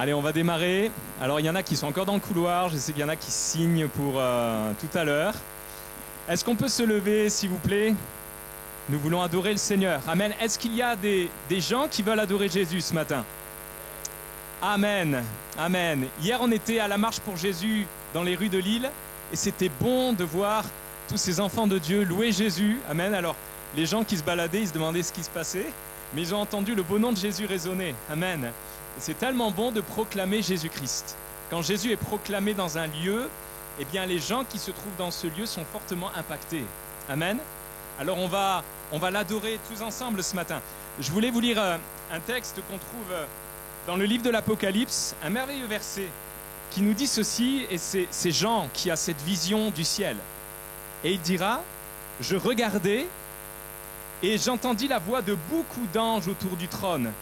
Allez, on va démarrer. Alors, il y en a qui sont encore dans le couloir. Je sais qu'il y en a qui signent pour tout à l'heure. Est-ce qu'on peut se lever, s'il vous plaît? Nous voulons adorer le Seigneur. Amen. Est-ce qu'il y a des gens qui veulent adorer Jésus ce matin? Amen. Amen. Hier, on était à la marche pour Jésus dans les rues de Lille. Et c'était bon de voir tous ces enfants de Dieu louer Jésus. Amen. Alors, les gens qui se baladaient, ils se demandaient ce qui se passait. Mais ils ont entendu le beau nom de Jésus résonner. Amen. Et c'est tellement bon de proclamer Jésus-Christ. Quand Jésus est proclamé dans un lieu, eh bien les gens qui se trouvent dans ce lieu sont fortement impactés. Amen. Alors on va l'adorer tous ensemble ce matin. Je voulais vous lire un texte qu'on trouve dans le livre de l'Apocalypse, un merveilleux verset qui nous dit ceci, et c'est Jean qui a cette vision du ciel. Et il dira, « Je regardais et j'entendis la voix de beaucoup d'anges autour du trône,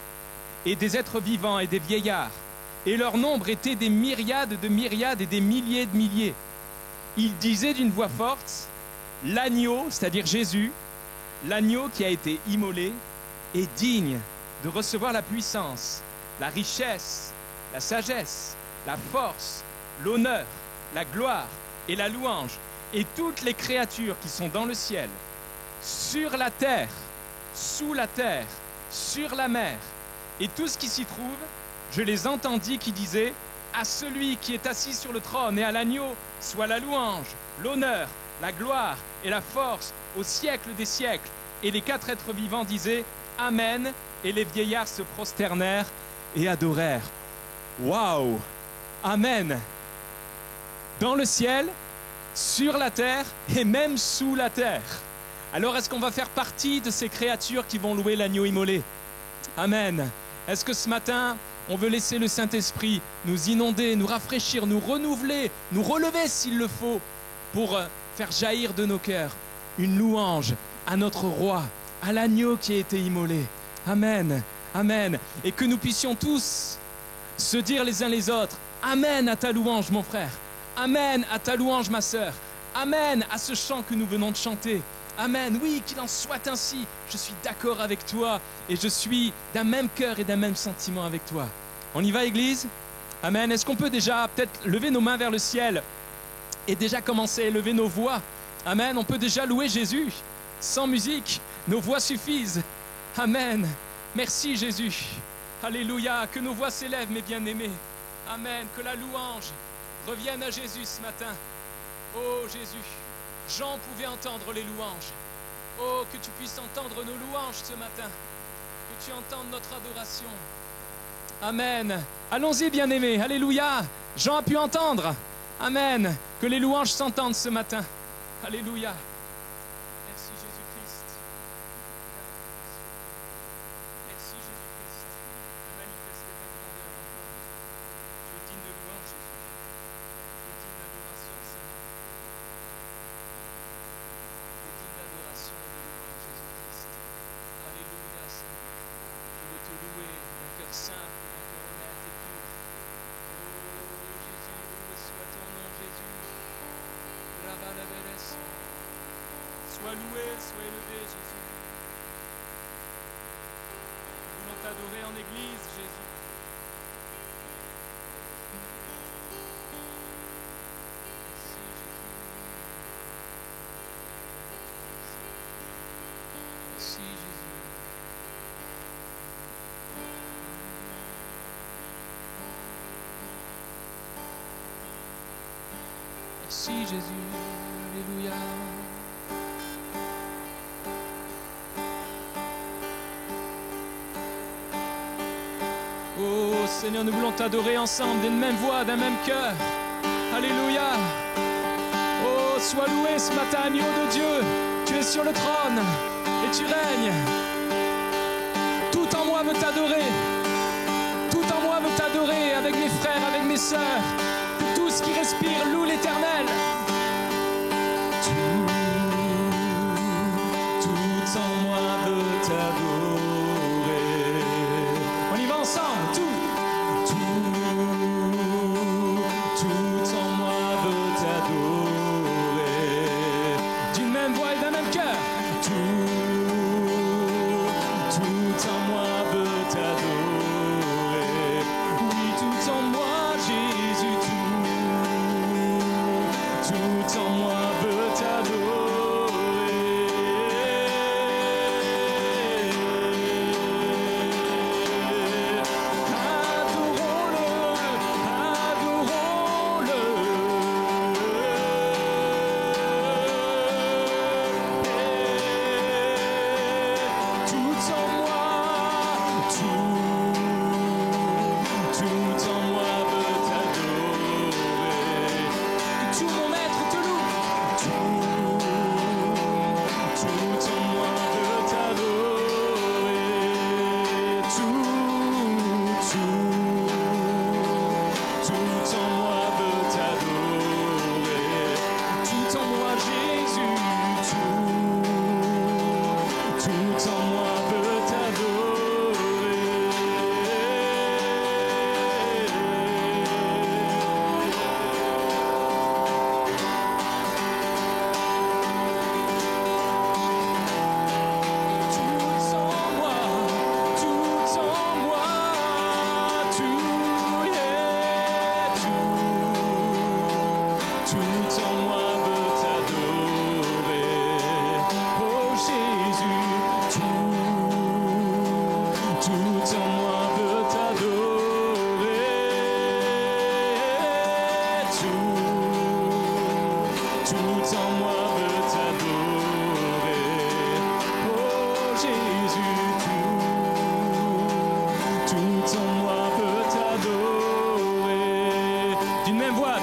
et des êtres vivants et des vieillards, et leur nombre était des myriades de myriades et des milliers de milliers. Ils disaient d'une voix forte, l'agneau, c'est-à-dire Jésus, l'agneau qui a été immolé, est digne de recevoir la puissance, la richesse, la sagesse, la force, l'honneur, la gloire et la louange, et toutes les créatures qui sont dans le ciel, sur la terre, sous la terre, sur la mer, et tout ce qui s'y trouve, je les entendis qui disaient « À celui qui est assis sur le trône et à l'agneau, soit la louange, l'honneur, la gloire et la force au siècle des siècles. » Et les quatre êtres vivants disaient « Amen » et les vieillards se prosternèrent et adorèrent. Waouh! Amen! Dans le ciel, sur la terre et même sous la terre. Alors est-ce qu'on va faire partie de ces créatures qui vont louer l'agneau immolé? Amen! Est-ce que ce matin, on veut laisser le Saint-Esprit nous inonder, nous rafraîchir, nous renouveler, nous relever s'il le faut, pour faire jaillir de nos cœurs une louange à notre roi, à l'agneau qui a été immolé. Amen, amen. Et que nous puissions tous se dire les uns les autres, amen à ta louange mon frère, amen à ta louange ma sœur, amen à ce chant que nous venons de chanter. Amen, oui, qu'il en soit ainsi. Je suis d'accord avec toi et je suis d'un même cœur et d'un même sentiment avec toi. On y va, Église? Amen. Est-ce qu'on peut déjà peut-être lever nos mains vers le ciel et déjà commencer à élever nos voix? Amen. On peut déjà louer Jésus. Sans musique, nos voix suffisent. Amen. Merci Jésus. Alléluia. Que nos voix s'élèvent, mes bien-aimés. Amen. Que la louange revienne à Jésus ce matin. Oh Jésus. Jean pouvait entendre les louanges. Oh, que tu puisses entendre nos louanges ce matin. Que tu entendes notre adoration. Amen. Allons-y, bien-aimés. Alléluia. Jean a pu entendre. Amen. Que les louanges s'entendent ce matin. Alléluia. Merci Jésus-Christ. Merci Jésus-Christ. De manifester ta grandeur encore. Tu es digne de louange, Jésus. Tu es digne d'adoration, Seigneur. D'adoration et de louange, Jésus-Christ. Alléluia, Seigneur. Je veux te louer d'un cœur simple, d'un cœur honnête et pur. Oh Jésus, loué soit ton nom, Jésus. Sois loué, sois élevé, Jésus. Nous voulons t'adorer en Église, Jésus. Merci Jésus. Merci Jésus. Alléluia. Oh Seigneur, nous voulons t'adorer ensemble d'une même voix, d'un même cœur. Alléluia. Oh, sois loué ce matin, agneau de Dieu. Tu es sur le trône. Et tu règnes. Tout en moi veut t'adorer. Tout en moi veut t'adorer avec mes frères, avec mes sœurs. Tout ce qui respire loue l'Éternel. Tout en moi veut t'adorer. On y va ensemble. Tout en moi veut t'adorer. D'une même voix et d'un même cœur. Tout en moi veut t'adorer. Oui, tout en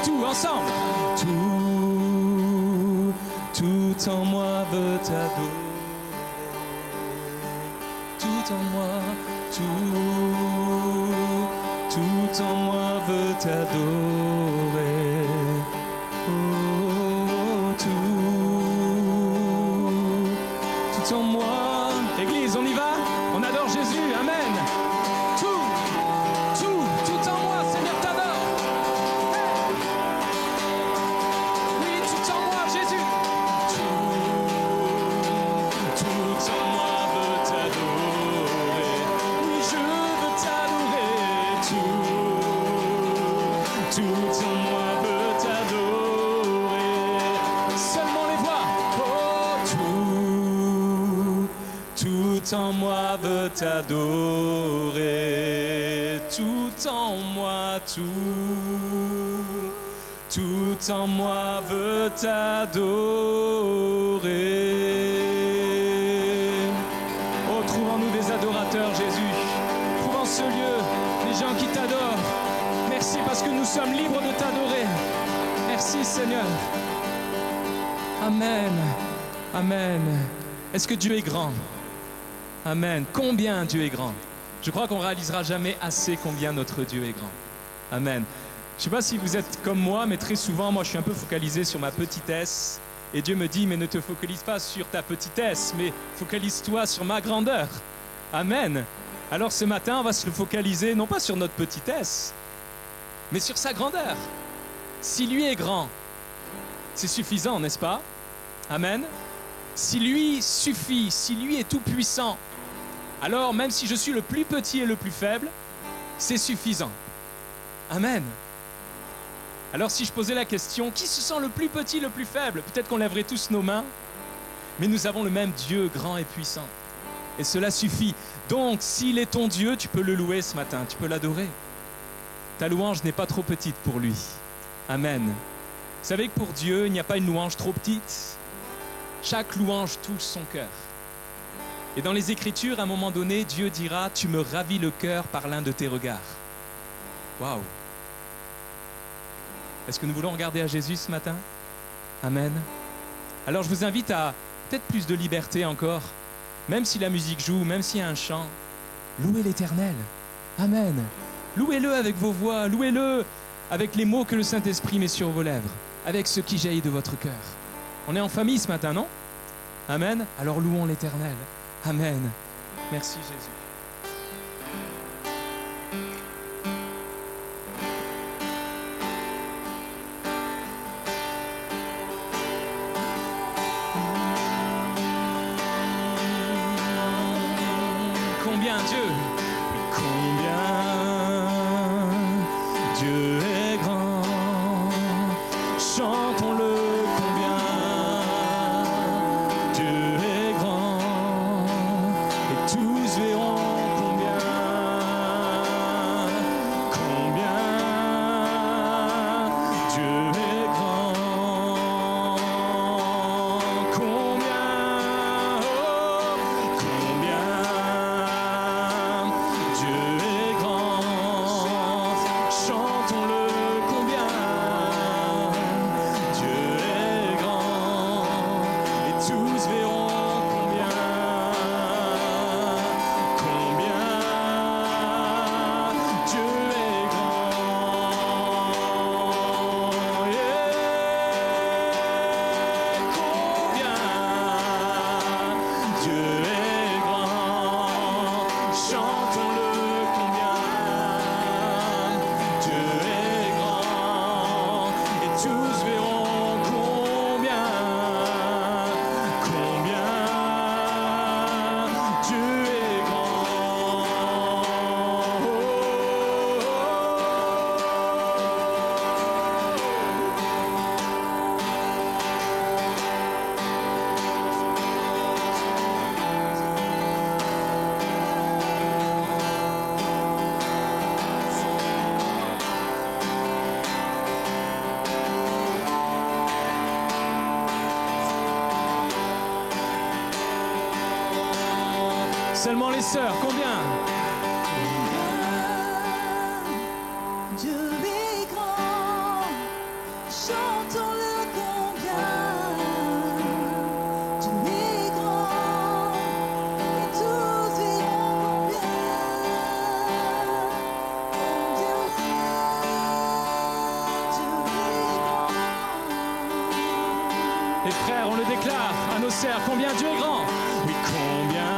tout ensemble. Tout en moi veut t'adorer. Tout en moi, tout en moi veut t'adorer. Oh, tout en moi. Église, on y va? On adore Jésus, amen. Tout en moi, Seigneur, t'adore. Oui, tout en moi, Jésus. Tout en moi veut t'adorer. Oui, je veux t'adorer. Tout en moi veut t'adorer. Seulement les voix. Oh, tout en moi veut t'adorer. Tout en moi, tout en moi veut t'adorer. Oh, trouve en nous des adorateurs, Jésus. Trouve en ce lieu des gens qui t'adorent. Merci parce que nous sommes libres de t'adorer. Merci, Seigneur. Amen. Amen. Est-ce que Dieu est grand? Amen. Combien Dieu est grand? Je crois qu'on ne réalisera jamais assez combien notre Dieu est grand. Amen. Je ne sais pas si vous êtes comme moi, mais très souvent, moi, je suis un peu focalisé sur ma petitesse. Et Dieu me dit, mais ne te focalise pas sur ta petitesse, mais focalise-toi sur ma grandeur. Amen. Alors ce matin, on va se focaliser, non pas sur notre petitesse, mais sur sa grandeur. Si lui est grand, c'est suffisant, n'est-ce pas? Amen. Si lui suffit, si lui est tout puissant, alors même si je suis le plus petit et le plus faible, c'est suffisant. Amen. Alors si je posais la question, qui se sent le plus petit, le plus faible? Peut-être qu'on lèverait tous nos mains, mais nous avons le même Dieu grand et puissant. Et cela suffit. Donc, s'il est ton Dieu, tu peux le louer ce matin, tu peux l'adorer. Ta louange n'est pas trop petite pour lui. Amen. Vous savez que pour Dieu, il n'y a pas une louange trop petite. Chaque louange touche son cœur. Et dans les Écritures, à un moment donné, Dieu dira « Tu me ravis le cœur par l'un de tes regards. » Waouh! Est-ce que nous voulons regarder à Jésus ce matin? Amen. Alors je vous invite à peut-être plus de liberté encore. Même si la musique joue, même s'il y a un chant, louez l'Éternel. Amen. Louez-le avec vos voix, louez-le avec les mots que le Saint-Esprit met sur vos lèvres, avec ce qui jaillit de votre cœur. On est en famille ce matin, non? Amen. Alors louons l'Éternel. Amen. Merci Jésus. Combien Dieu, Dieu est grand, chantons-le, combien Dieu est grand, et tous verront combien Dieu est grand, combien Dieu est grand, chantons-le, combien Dieu est grand, et tous verront combien Dieu est grand, combien Dieu est grand, chantons-le, combien Dieu est grand, et tous verront combien Dieu est grand. Seulement les sœurs, combien? Dieu est grand, chantons-le combien tu es grand, et tous verront combien tu es grand. Les frères, on le déclare à nos sœurs, combien Dieu est grand. Oui, combien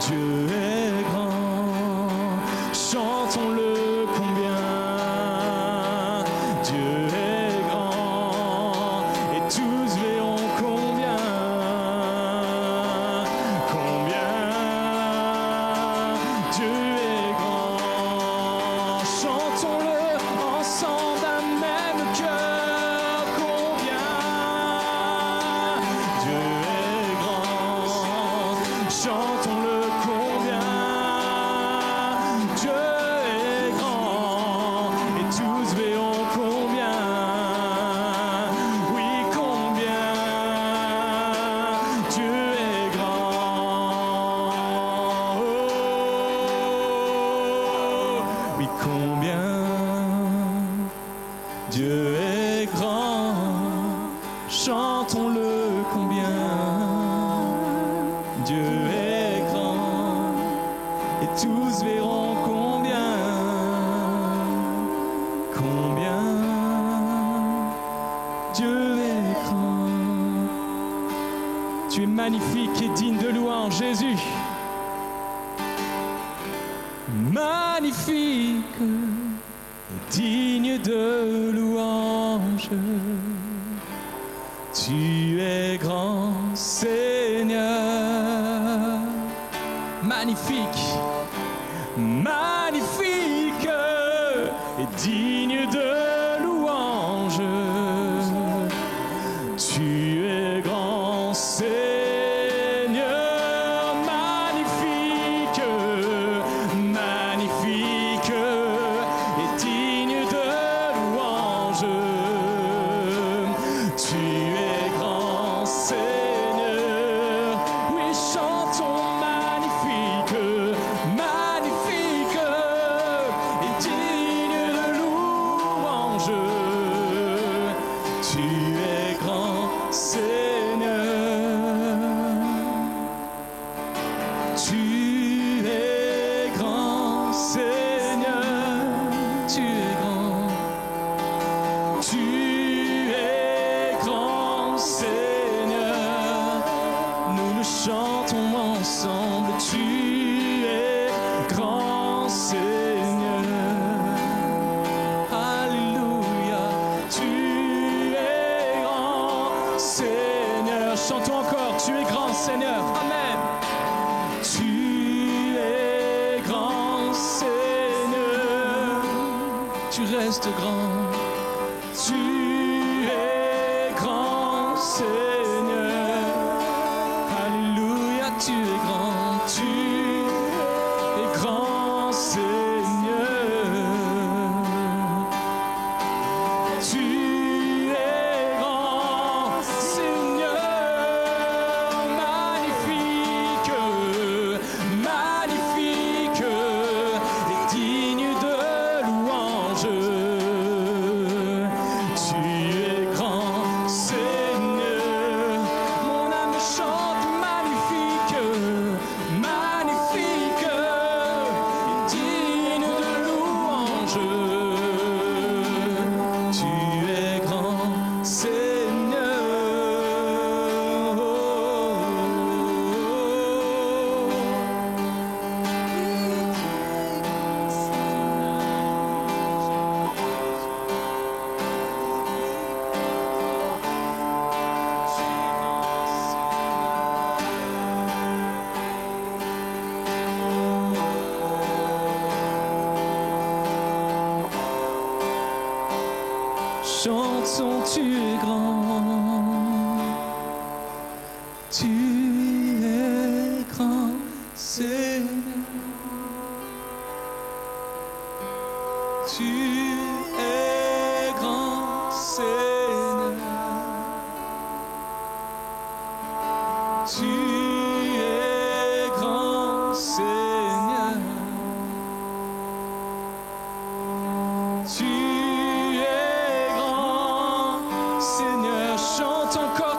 Dieu est grand. Chantons-le, combien Dieu est grand. Et tous verront combien Dieu est grand. Chantons-le ensemble d'un même cœur. Combien Dieu est grand. Chantons-le combien Dieu est grand. Et tous verront combien. Oui, combien Dieu est grand. Oui, combien Dieu est grand. Chantons-le combien Dieu est grand. Et tous verront combien Dieu est grand. Tu es magnifique et digne de louange, Jésus. Magnifique et digne de louange. Tu es grand, Seigneur. Magnifique, magnifique et digne de louange. Tu es grand, Seigneur. Magnifique, magnifique et digne de louange. Tu es grand, Seigneur. Oui, chantons magnifique, magnifique et digne de louange. Tu es grand, Seigneur. Tu es grand, Seigneur. Tu es grand. Tu es grand, Seigneur. Nous le chantons ensemble. Tu es grand, Seigneur. Alléluia. Tu es grand, Seigneur. Chantons encore. Tu es grand, Seigneur. Amen. Tu es grand, Seigneur. Tu restes grand. Tu es grand, Seigneur. Alléluia, tu es grand. Tu es grand, Seigneur. Tu es grand, Seigneur. Magnifique, magnifique et digne de louange. Tu es grand, Seigneur. Mon âme chante magnifique, magnifique et digne de louange. Tu es grand, Seigneur. Chantons, tu es grand. Tu es grand, Seigneur. Tu es grand, Seigneur. Tu es grand, Seigneur. Tu es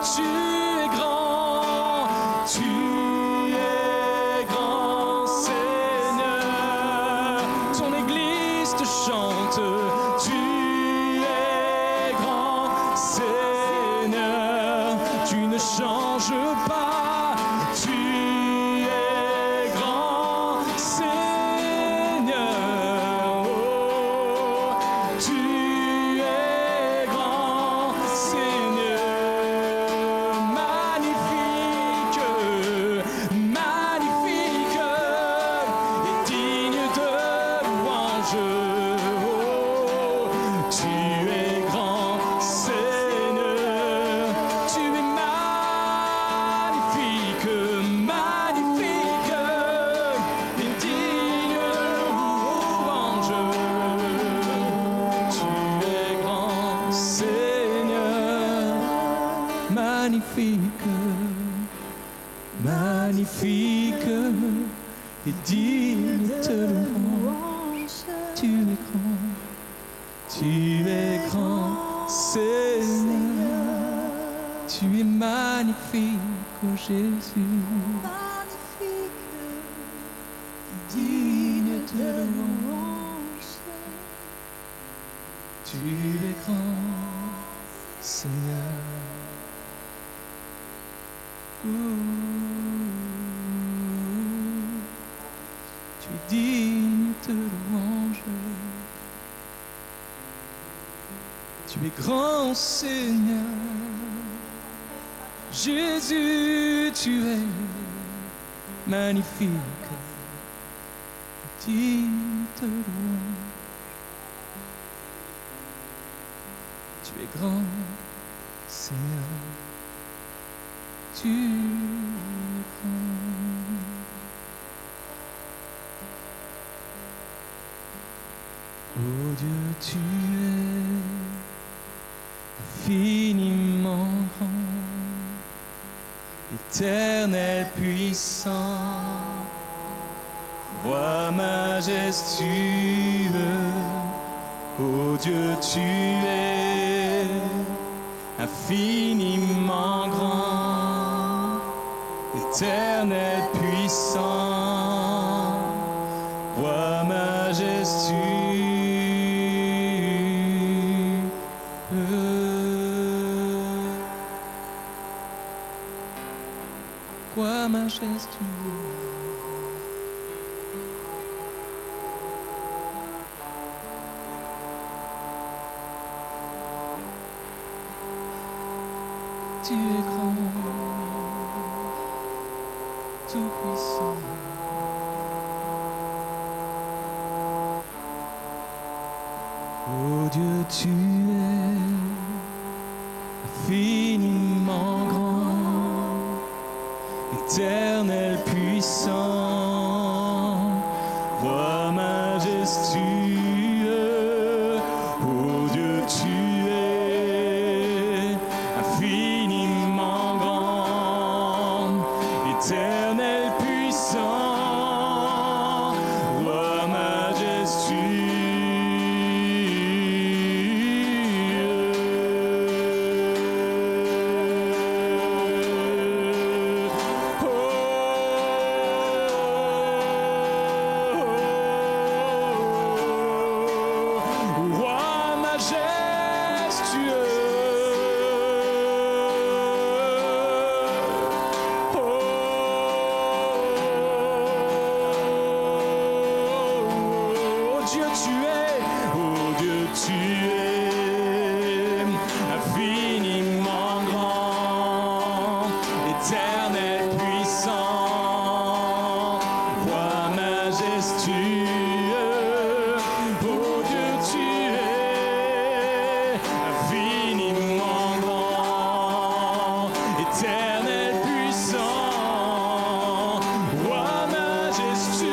Tu es grand, tu es grand, Seigneur. Ton Église te chante. Tu es grand, Seigneur. Tu ne changes pas. Tu es grand, Seigneur. Oh, tu es grand, Seigneur. Magnifique, magnifique et digne de louange. Oh, tu es grand, Seigneur. Tu es magnifique, magnifique et digne de louange. Tu es grand, Seigneur. Magnifique, magnifique et digne de louange. Tu es grand, Seigneur. Tu es magnifique, oh Jésus. Digne de louange. Tu es grand, Seigneur. Tu es digne de louange. Tu es grand, Seigneur. Jésus, tu es magnifique, digne de louange. Tu es grand, Seigneur. Tu es grand. Oh Dieu, tu es infiniment grand, éternel, puissant, roi majestueux. Oh Dieu, tu es infiniment grand, éternel, puissant, roi majestueux. Roi majestueux. Tu es grand, tout puissant. Oh Dieu, tu es infiniment grand, éternel, puissant, roi majestueux. Oh Dieu, tu es infiniment grand, éternel, puissant, roi majestueux. Roi majestueux. Oh Dieu, tu es, oh Dieu, tu es infiniment grand, éternel, puissant, roi majestueux. Oh Dieu, tu es infiniment grand, éternel, puissant, roi majestueux.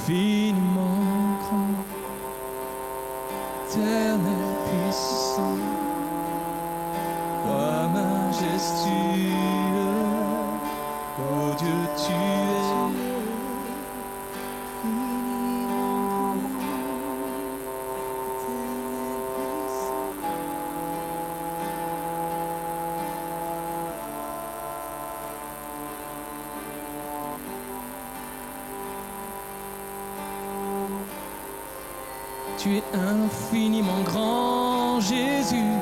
infiniment grand, éternel puissant, roi majestueux, oh Dieu tu es. Tu es infiniment grand, Jésus.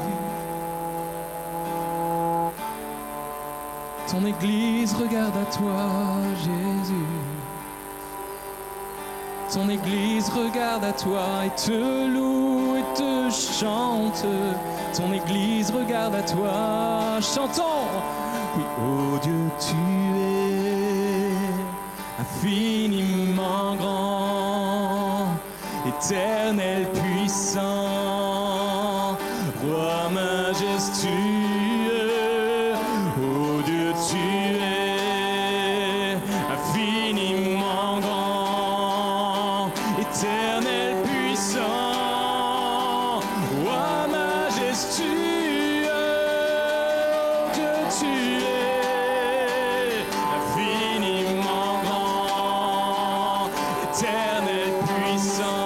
Ton Église regarde à toi, Jésus. Ton Église regarde à toi et te loue et te chante. Ton Église regarde à toi, chantons. Oui, oh Dieu, tu es infiniment grand, éternel puissant, roi majestueux, oh Dieu tu es infiniment grand, éternel puissant, roi majestueux, oh Dieu tu es infiniment grand, éternel puissant.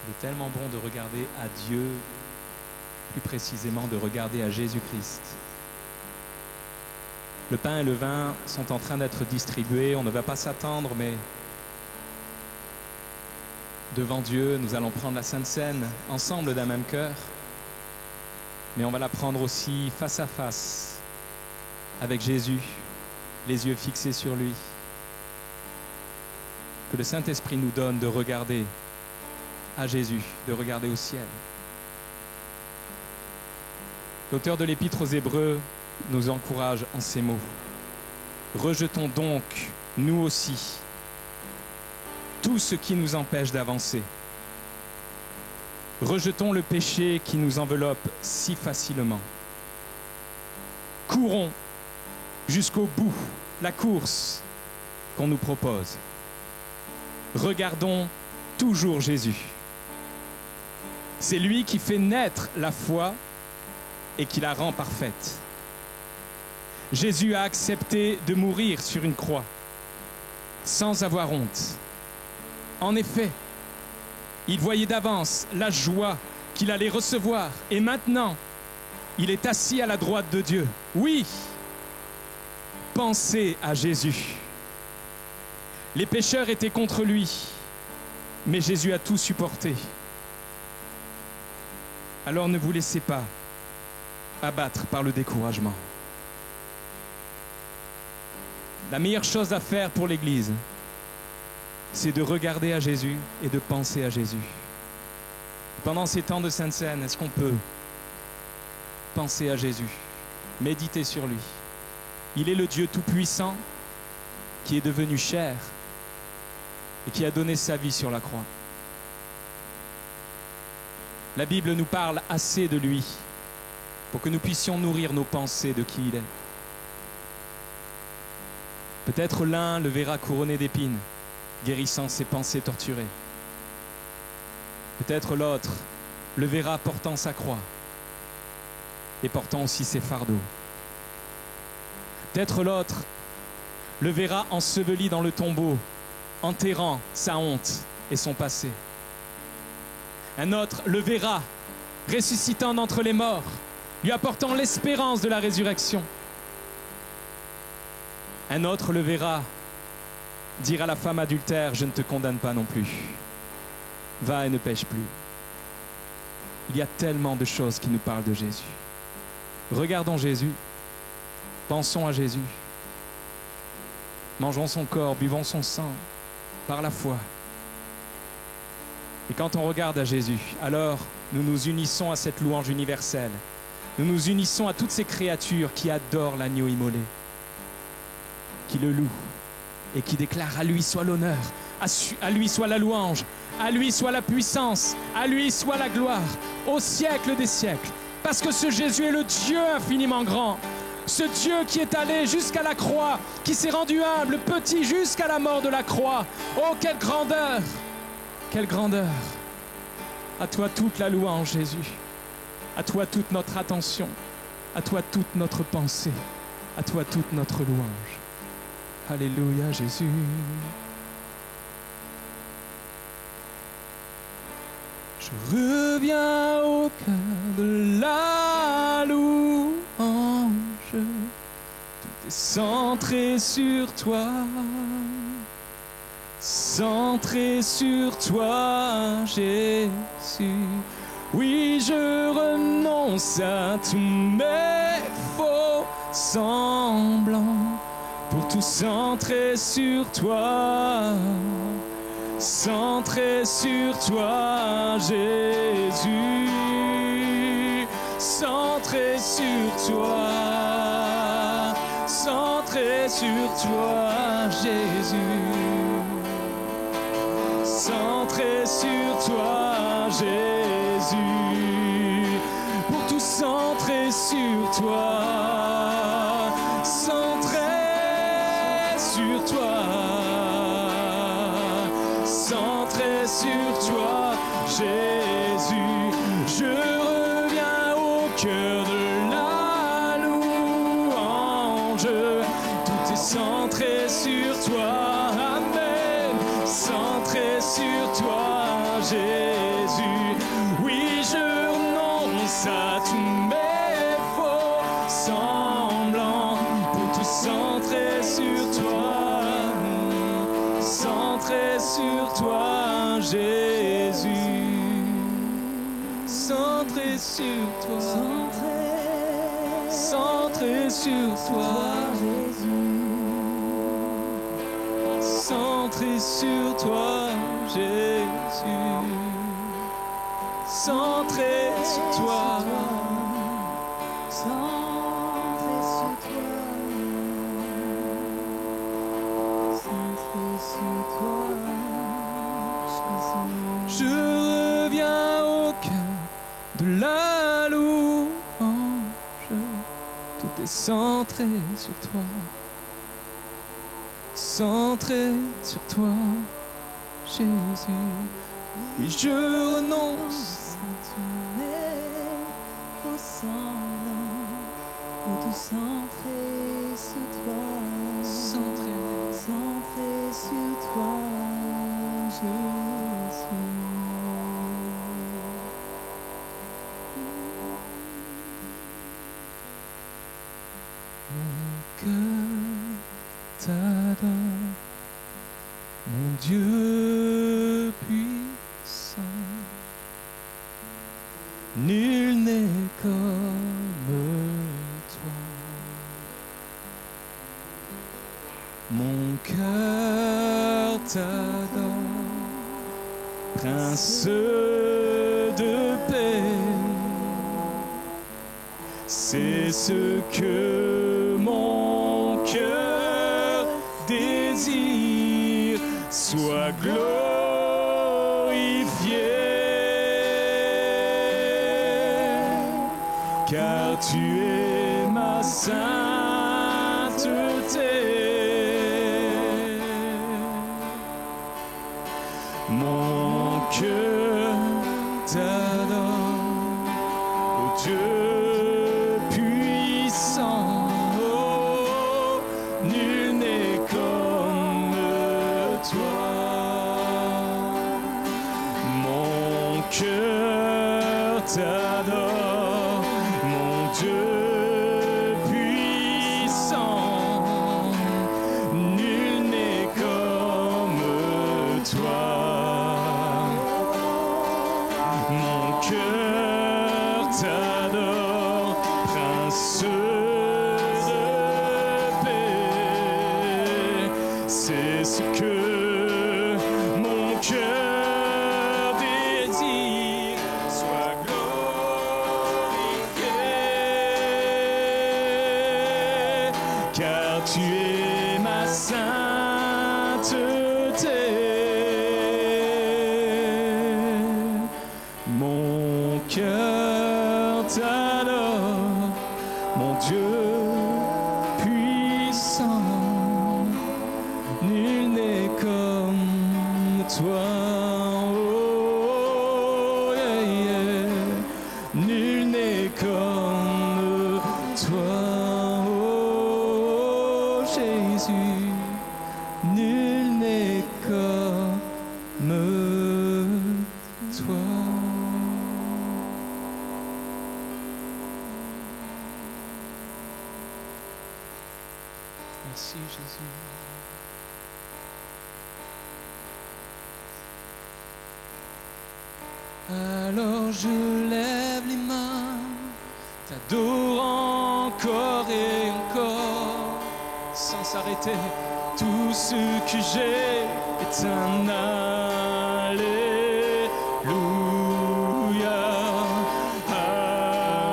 Il est tellement bon de regarder à Dieu, plus précisément de regarder à Jésus-Christ. Le pain et le vin sont en train d'être distribués, on ne va pas s'attendre, mais devant Dieu, nous allons prendre la Sainte Seine ensemble d'un même cœur, mais on va la prendre aussi face à face avec Jésus, les yeux fixés sur lui. Que le Saint-Esprit nous donne de regarder à Jésus, de regarder au ciel. L'auteur de l'Épître aux Hébreux nous encourage en ces mots. Rejetons donc, nous aussi, tout ce qui nous empêche d'avancer. Rejetons le péché qui nous enveloppe si facilement. Courons jusqu'au bout la course qu'on nous propose. Regardons toujours Jésus. C'est lui qui fait naître la foi et qui la rend parfaite. Jésus a accepté de mourir sur une croix sans avoir honte. En effet, il voyait d'avance la joie qu'il allait recevoir et maintenant, il est assis à la droite de Dieu. Oui, pensez à Jésus. Les pécheurs étaient contre lui, mais Jésus a tout supporté. Alors ne vous laissez pas abattre par le découragement. La meilleure chose à faire pour l'Église, c'est de regarder à Jésus et de penser à Jésus. Pendant ces temps de Sainte Seine, est-ce qu'on peut penser à Jésus, méditer sur lui? Il est le Dieu Tout-Puissant qui est devenu chair et qui a donné sa vie sur la croix. La Bible nous parle assez de lui pour que nous puissions nourrir nos pensées de qui il est. Peut-être l'un le verra couronné d'épines, guérissant ses pensées torturées. Peut-être l'autre le verra portant sa croix et portant aussi ses fardeaux. Peut-être l'autre le verra enseveli dans le tombeau, enterrant sa honte et son passé. Un autre le verra ressuscitant d'entre les morts, lui apportant l'espérance de la résurrection. Un autre le verra dire à la femme adultère, je ne te condamne pas non plus. Va et ne pêche plus. Il y a tellement de choses qui nous parlent de Jésus. Regardons Jésus, pensons à Jésus, mangeons son corps, buvons son sang par la foi. Et quand on regarde à Jésus, alors nous nous unissons à cette louange universelle. Nous nous unissons à toutes ces créatures qui adorent l'agneau immolé, qui le louent et qui déclarent à lui soit l'honneur, à lui soit la louange, à lui soit la puissance, à lui soit la gloire, au siècle des siècles. Parce que ce Jésus est le Dieu infiniment grand, ce Dieu qui est allé jusqu'à la croix, qui s'est rendu humble, petit jusqu'à la mort de la croix. Oh, quelle grandeur! Quelle grandeur! À toi toute la louange, Jésus. À toi toute notre attention. À toi toute notre pensée. À toi toute notre louange. Alléluia, Jésus. Je reviens au cœur de la louange. Tout est centré sur toi. Centré sur toi, Jésus. Oui, je renonce à tous mes faux semblants pour tout centrer sur toi. Centré sur toi, Jésus. Centré sur toi. Centré sur toi, Jésus. Centré sur toi, Jésus, pour tout centrer sur toi, centré sur toi, centré sur toi, Jésus. Je reviens au cœur de la louange, tout est centré sur toi. Centré sur toi, Jésus. Oui, je renonce à tous mes faux semblants pour tout centrer sur toi. Centré sur toi, Jésus. Centré sur toi. Centré sur toi, Jésus. Centré sur toi, Jésus. Centré sur toi. Centré sur toi. Centré sur toi, Jésus. Je reviens au cœur de la louange. Tout est centré sur toi. Centré sur toi, Jésus. Oui, je renonce à tous mes faux semblants pour tout centrer sur toi. centré. Centré sur toi, Jésus. Mon cœur t'adore, mon Dieu puissant. Nul n'est comme toi. Mon cœur t'adore, Prince de C'est ce que mon cœur désire, sois glorifié, car tu es ma sainteté. Mon cœur t'adore, ô Dieu puissant, oh, nul n'est comme toi. Mon cœur t'adore, mon Dieu puissant, nul n'est comme toi. Mon cœur t'adore, Prince de paix. C'est ce que mon cœur désire, sois glorifié, car tu es ma sainteté. Mon cœur t'adore, mon Dieu puissant, nul n'est comme toi. Oh, yeah, yeah. Nul n'est comme toi, oh Jésus, nul n'est comme toi. Merci Jésus. Alors je lève les mains, t'adore encore et encore, sans s'arrêter. Tout ce que j'ai est un alléluia.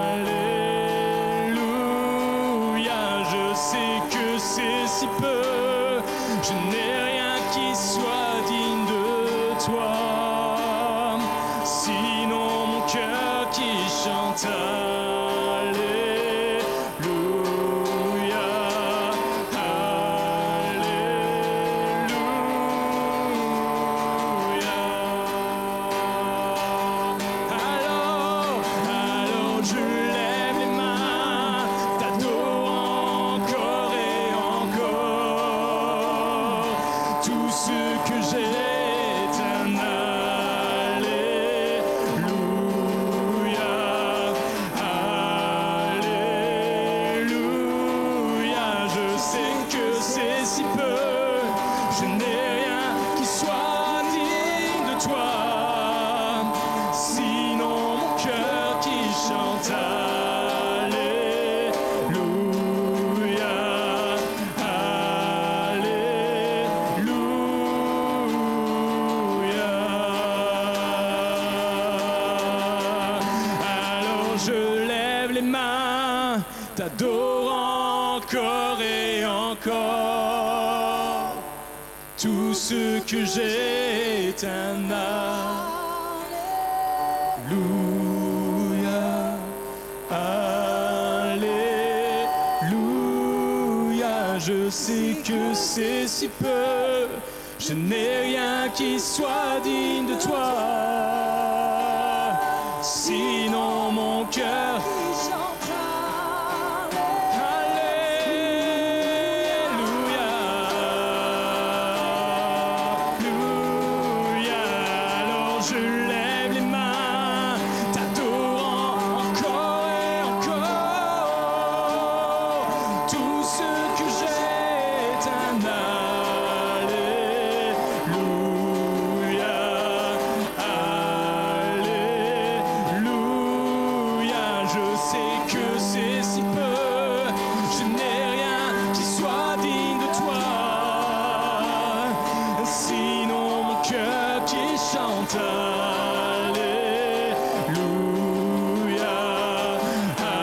Alléluia. Je sais que c'est si peu, je n'ai rien qui soit digne de toi. Sinon mon cœur qui chante alléluia, alléluia. Alors je lève les mains, t'adore encore et encore. Tout ce que j'ai est un alléluia, alléluia. Je sais que c'est si peu, je n'ai rien qui soit digne de toi. Sinon mon cœur qui chante alléluia, alléluia. Alors je lève les mains, t'adore encore et encore. Tout ce que j'ai est un alléluia, alléluia. Je sais que c'est si peu, je n'ai rien qui soit digne de toi. Sinon mon cœur alléluia, alléluia. Alors je lève les mains, t'adorant encore et encore. Tout ce que j'ai est un alléluia, alléluia. Je sais que c'est si peu, je n'ai rien qui soit digne de toi. Sinon mon cœur qui chante alléluia, alléluia.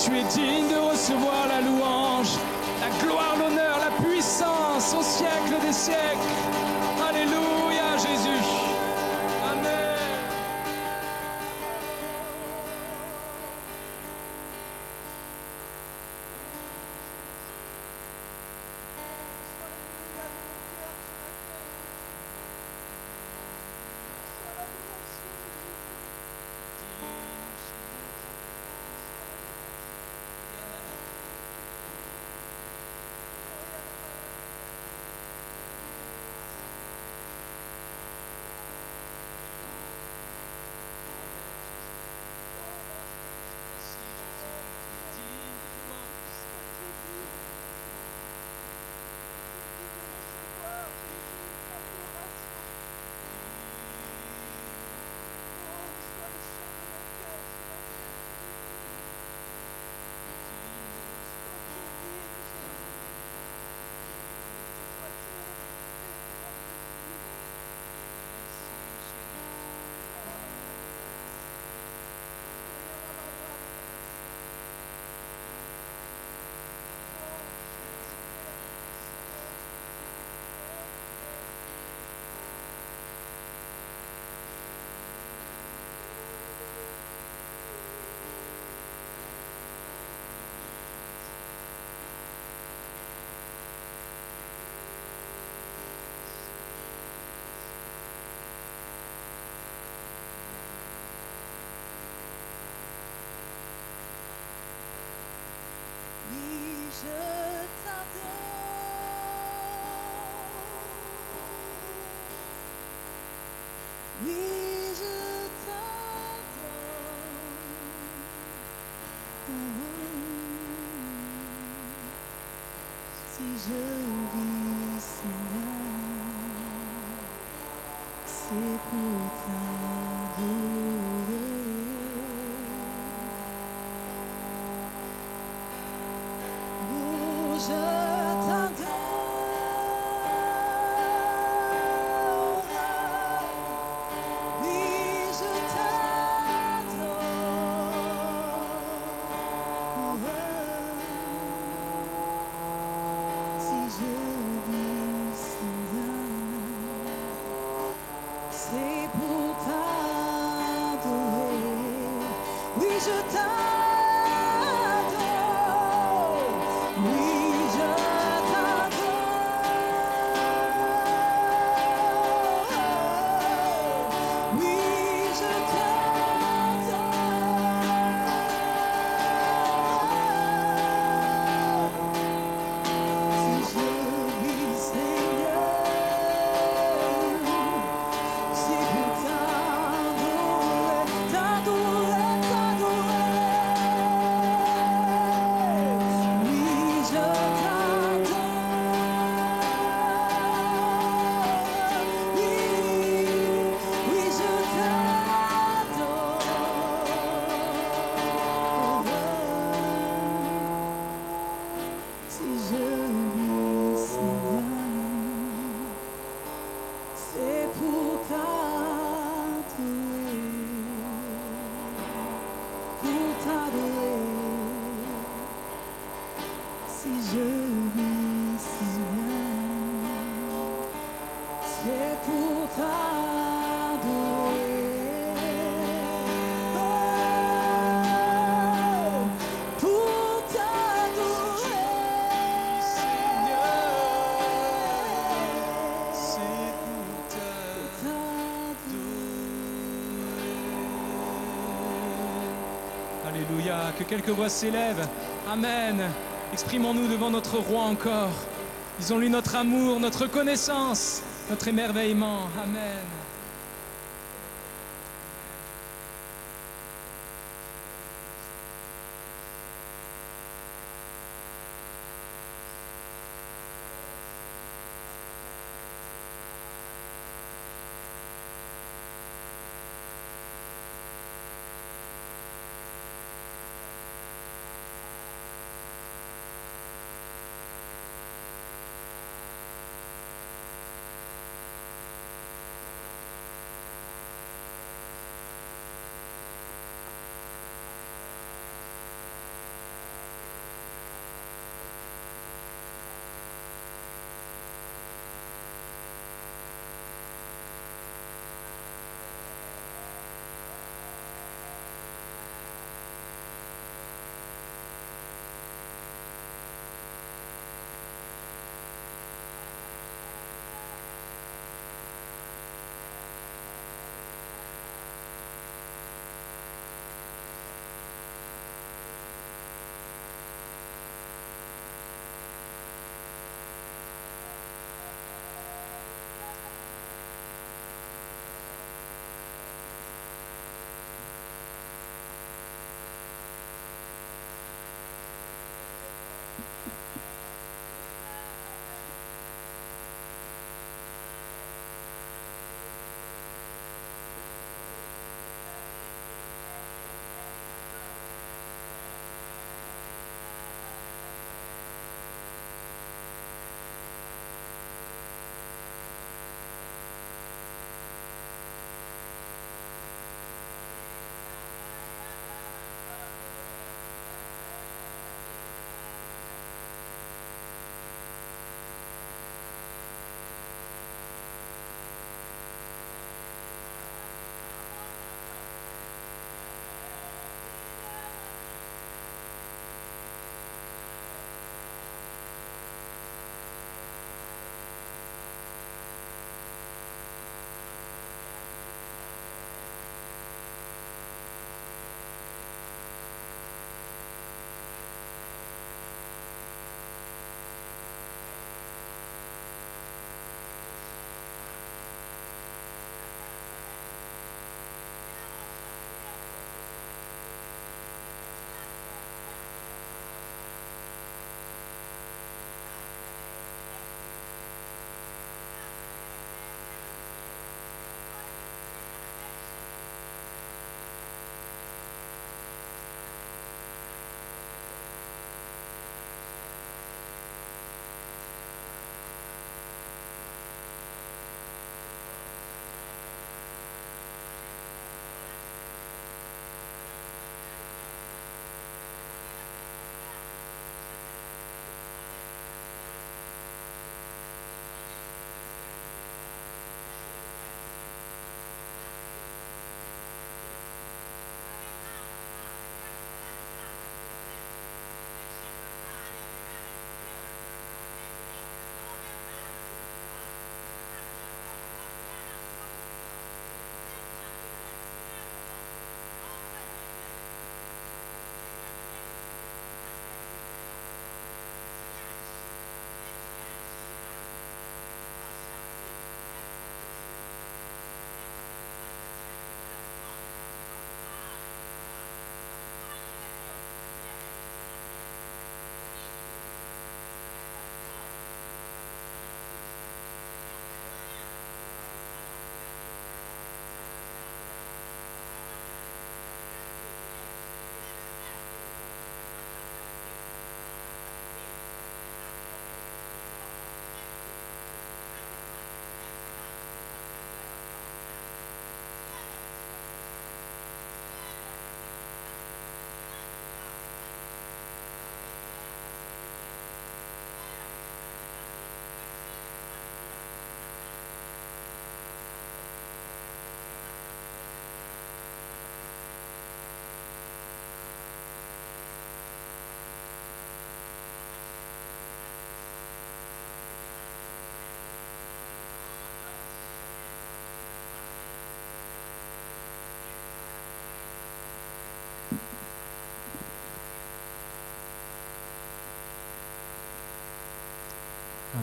Tu es digne de recevoir la louange, la gloire, l'honneur, la puissance au siècle des siècles. Alléluia, Jésus. Amen. Oui, je t'adore. Oui, je t'adore. Si je vis, Seigneur, c'est pour t'adorer. Oh, je t'adore. Oui, je t'adore. Si je vis, Seigneur, c'est pour t'adorer. Oui, je t'adore. Oui, je t'adore. Oui, je t'adore. Si je vis, Seigneur, c'est pour t'adorer, t'adorer, t'adorer. Oui, je t'adore. Oui, oui, je t'adore. Si je vis, Seigneur, c'est pour t'adorer, pour t'adorer. Si je vis, Seigneur, c'est pour t'adorer. Oh, pour t'adorer. Alléluia, que quelques voix s'élèvent. Amen. Exprimons-nous devant notre roi encore. Disons-lui notre amour, notre connaissance, notre émerveillement. Amen.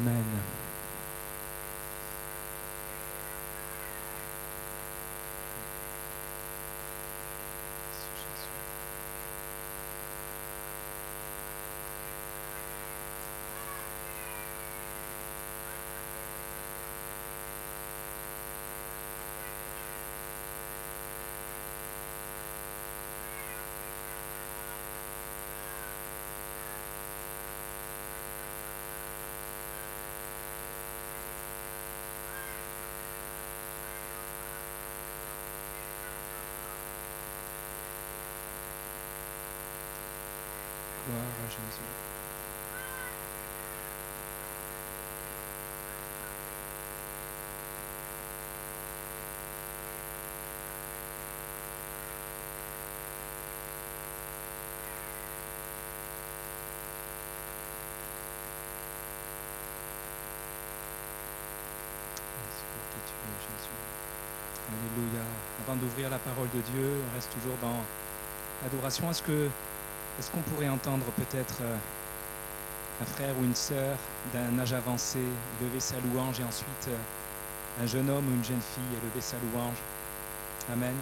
Amen. Gloire à Jésus. Merci pour qui tu es, Jésus. Alléluia. Avant d'ouvrir la parole de Dieu, on reste toujours dans l'adoration. Est-ce qu'on pourrait entendre peut-être un frère ou une sœur d'un âge avancé lever sa louange et ensuite un jeune homme ou une jeune fille lever sa louange? Amen.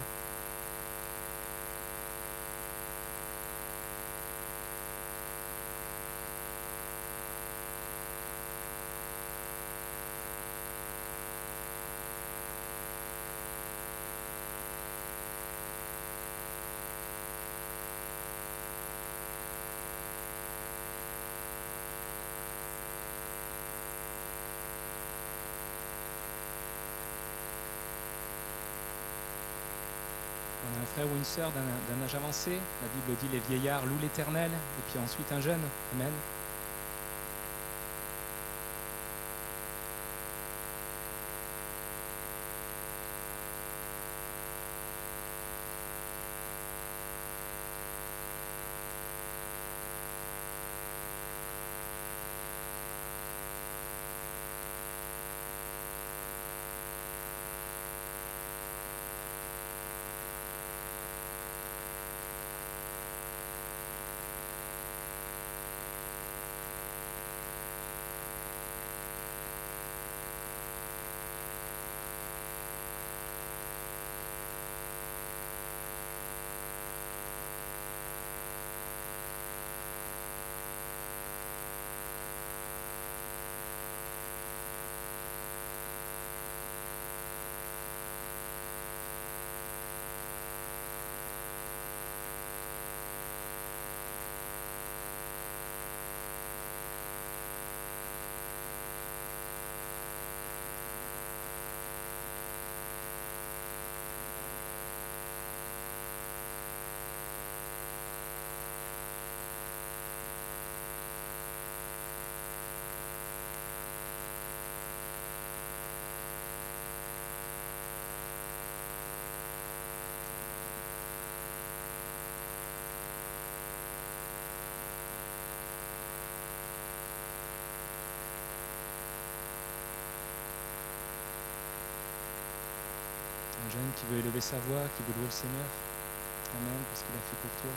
Un frère ou une sœur d'un âge avancé, la Bible dit les vieillards louent l'Éternel, et puis ensuite un jeune. Amen. Un jeune qui veut élever sa voix, qui veut louer le Seigneur. Amen, parce qu'il a fait pour toi.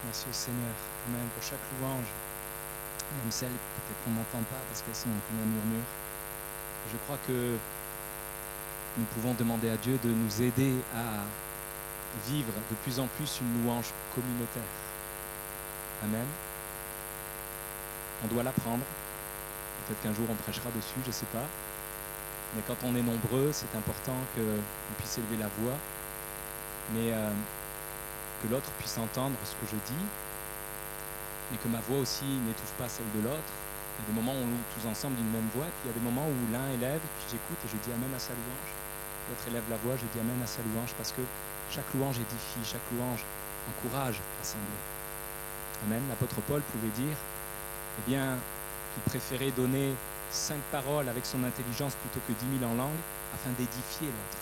Merci au Seigneur, Amen, pour chaque louange, même celles peut-être qu'on n'entend pas parce qu'elles sont comme un murmure. Je crois que nous pouvons demander à Dieu de nous aider à vivre de plus en plus une louange communautaire. Amen. On doit l'apprendre. Peut-être qu'un jour on prêchera dessus, je ne sais pas. Mais quand on est nombreux, c'est important qu'on puisse élever la voix, mais que l'autre puisse entendre ce que je dis, mais que ma voix aussi n'étouffe pas celle de l'autre. Il y a des moments où on loue tous ensemble d'une même voix, puis il y a des moments où l'un élève, puis j'écoute et je dis Amen à sa louange. L'autre élève la voix, je dis Amen à sa louange, parce que chaque louange édifie, chaque louange encourage l'assemblée. Amen. L'apôtre Paul pouvait dire eh bien, qu'il préférait donner 5 paroles avec son intelligence plutôt que 10 000 en langue, afin d'édifier l'autre.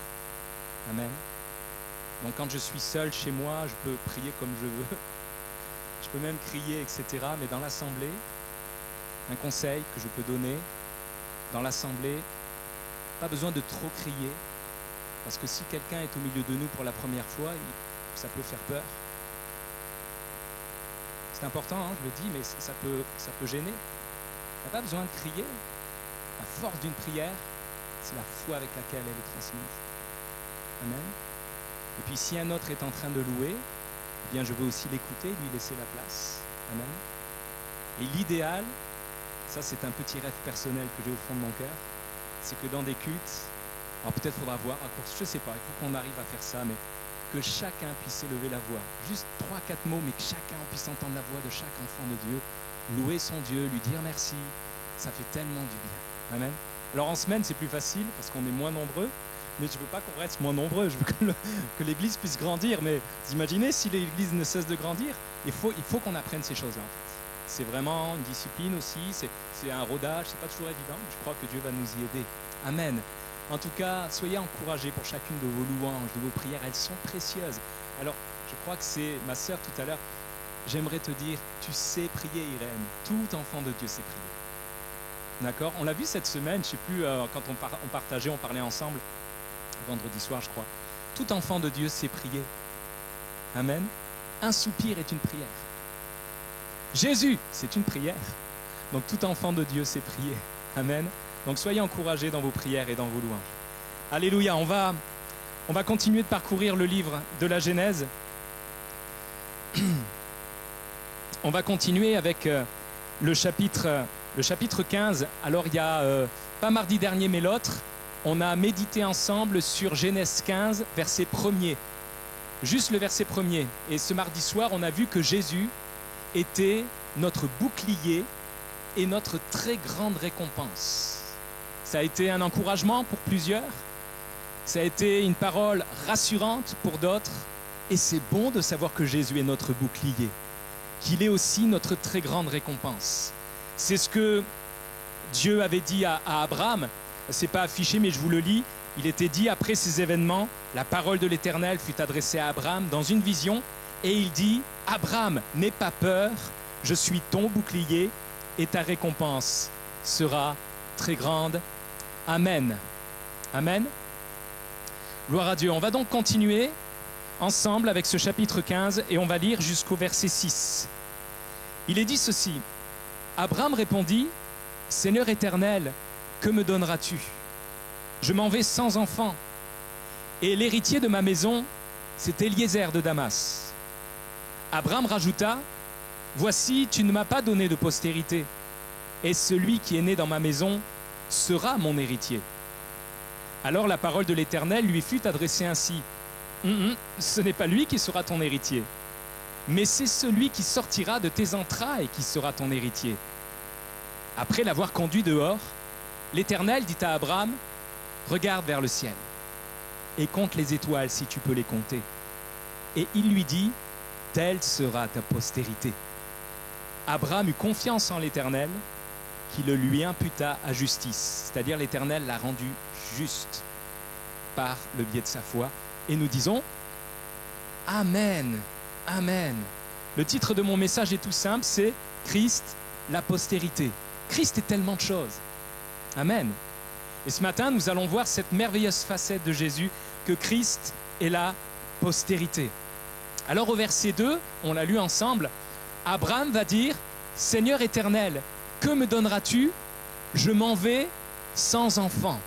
Amen. Donc quand je suis seul chez moi, je peux prier comme je veux, je peux même crier, etc. Mais dans l'assemblée, un conseil que je peux donner, dans l'assemblée, pas besoin de trop crier, parce que si quelqu'un est au milieu de nous pour la première fois, ça peut faire peur. C'est important, hein, je le dis, mais ça peut gêner. Il n'y a pas besoin de crier. La force d'une prière, c'est la foi avec laquelle elle est transmise. Amen. Et puis si un autre est en train de louer, eh bien je veux aussi l'écouter, lui laisser la place. Amen. Et l'idéal, ça c'est un petit rêve personnel que j'ai au fond de mon cœur, c'est que dans des cultes, alors peut-être faudra voir, je ne sais pas, il faut qu'on arrive à faire ça, mais que chacun puisse élever la voix. Juste 3-4 mots, mais que chacun puisse entendre la voix de chaque enfant de Dieu, louer son Dieu, lui dire merci. Ça fait tellement du bien. Amen. Alors en semaine, c'est plus facile parce qu'on est moins nombreux, mais je ne veux pas qu'on reste moins nombreux. Je veux que l'Église puisse grandir. Mais vous imaginez, si l'Église ne cesse de grandir, il faut qu'on apprenne ces choses-là. En fait. C'est vraiment une discipline aussi, c'est un rodage, c'est pas toujours évident, mais je crois que Dieu va nous y aider. Amen. En tout cas, soyez encouragés pour chacune de vos louanges, de vos prières, elles sont précieuses. Alors, je crois que c'est ma sœur tout à l'heure, j'aimerais te dire, tu sais prier Irène, tout enfant de Dieu sait prier. D'accord? On l'a vu cette semaine, je ne sais plus, quand on partageait, on parlait ensemble, vendredi soir je crois. Tout enfant de Dieu sait prier. Amen. Un soupir est une prière. Jésus, c'est une prière. Donc tout enfant de Dieu sait prier. Amen. Donc soyez encouragés dans vos prières et dans vos louanges. Alléluia. On va continuer de parcourir le livre de la Genèse. On va continuer avec le chapitre 15. Alors il y a, pas mardi dernier mais l'autre, on a médité ensemble sur Genèse 15, verset 1er. Juste le verset 1er. Et ce mardi soir, on a vu que Jésus était notre bouclier et notre très grande récompense. Ça a été un encouragement pour plusieurs, ça a été une parole rassurante pour d'autres, et c'est bon de savoir que Jésus est notre bouclier, qu'il est aussi notre très grande récompense. C'est ce que Dieu avait dit à Abraham, c'est pas affiché mais je vous le lis, il était dit après ces événements, la parole de l'Éternel fut adressée à Abraham dans une vision, et il dit, Abraham, n'aie pas peur, je suis ton bouclier, et ta récompense sera très grande. Amen. Amen. Gloire à Dieu. On va donc continuer ensemble avec ce chapitre 15 et on va lire jusqu'au verset 6. Il est dit ceci. Abraham répondit, Seigneur éternel, que me donneras-tu? Je m'en vais sans enfant. Et l'héritier de ma maison, c'est Eliezer de Damas. Abraham rajouta, voici, tu ne m'as pas donné de postérité, et celui qui est né dans ma maison sera mon héritier. Alors la parole de l'Éternel lui fut adressée ainsi. Ce n'est pas lui qui sera ton héritier, mais c'est celui qui sortira de tes entrailles qui sera ton héritier. Après l'avoir conduit dehors, l'Éternel dit à Abraham, regarde vers le ciel et compte les étoiles si tu peux les compter. Et il lui dit, telle sera ta postérité. Abraham eut confiance en l'Éternel, qui le lui imputa à justice. C'est-à-dire l'Éternel l'a rendu juste par le biais de sa foi. Et nous disons, Amen, Amen. Le titre de mon message est tout simple, c'est Christ, la postérité. Christ est tellement de choses. Amen. Et ce matin, nous allons voir cette merveilleuse facette de Jésus, que Christ est la postérité. Alors au verset 2, on l'a lu ensemble, Abraham va dire, Seigneur éternel, que me donneras-tu? Je m'en vais sans enfant.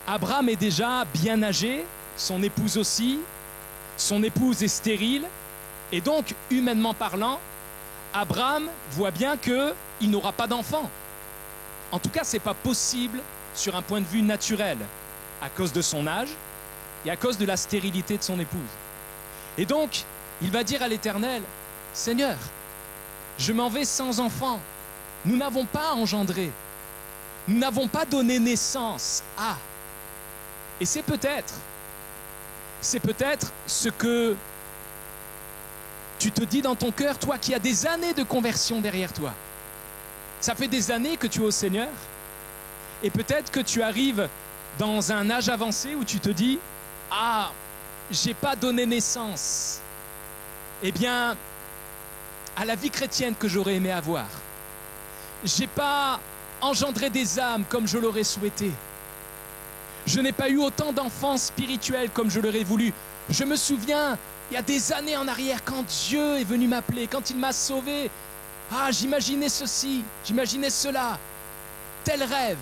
Abraham est déjà bien âgé, son épouse aussi, son épouse est stérile, et donc, humainement parlant, Abraham voit bien qu'il n'aura pas d'enfant. En tout cas, ce n'est pas possible sur un point de vue naturel, à cause de son âge et à cause de la stérilité de son épouse. Et donc, il va dire à l'Éternel, « Seigneur, je m'en vais sans enfant. Nous n'avons pas engendré. Nous n'avons pas donné naissance à. » Et c'est peut-être ce que tu te dis dans ton cœur, toi qui as des années de conversion derrière toi. Ça fait des années que tu es au Seigneur. Et peut-être que tu arrives dans un âge avancé où tu te dis, « Ah, j'ai pas donné naissance, eh bien, à la vie chrétienne que j'aurais aimé avoir. J'ai pas engendré des âmes comme je l'aurais souhaité. Je n'ai pas eu autant d'enfants spirituels comme je l'aurais voulu. Je me souviens, il y a des années en arrière, quand Dieu est venu m'appeler, quand il m'a sauvé, ah, j'imaginais ceci, j'imaginais cela, tel rêve,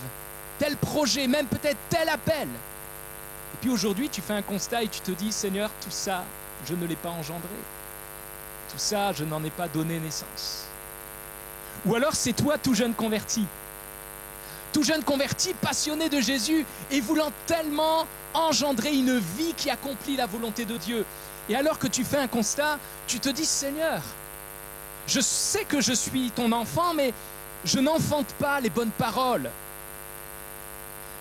tel projet, même peut-être tel appel. Et puis aujourd'hui, tu fais un constat et tu te dis, Seigneur, tout ça, je ne l'ai pas engendré. Tout ça, je n'en ai pas donné naissance. » Ou alors c'est toi tout jeune converti, passionné de Jésus et voulant tellement engendrer une vie qui accomplit la volonté de Dieu. Et alors que tu fais un constat, tu te dis, Seigneur, je sais que je suis ton enfant, mais je n'enfante pas les bonnes paroles.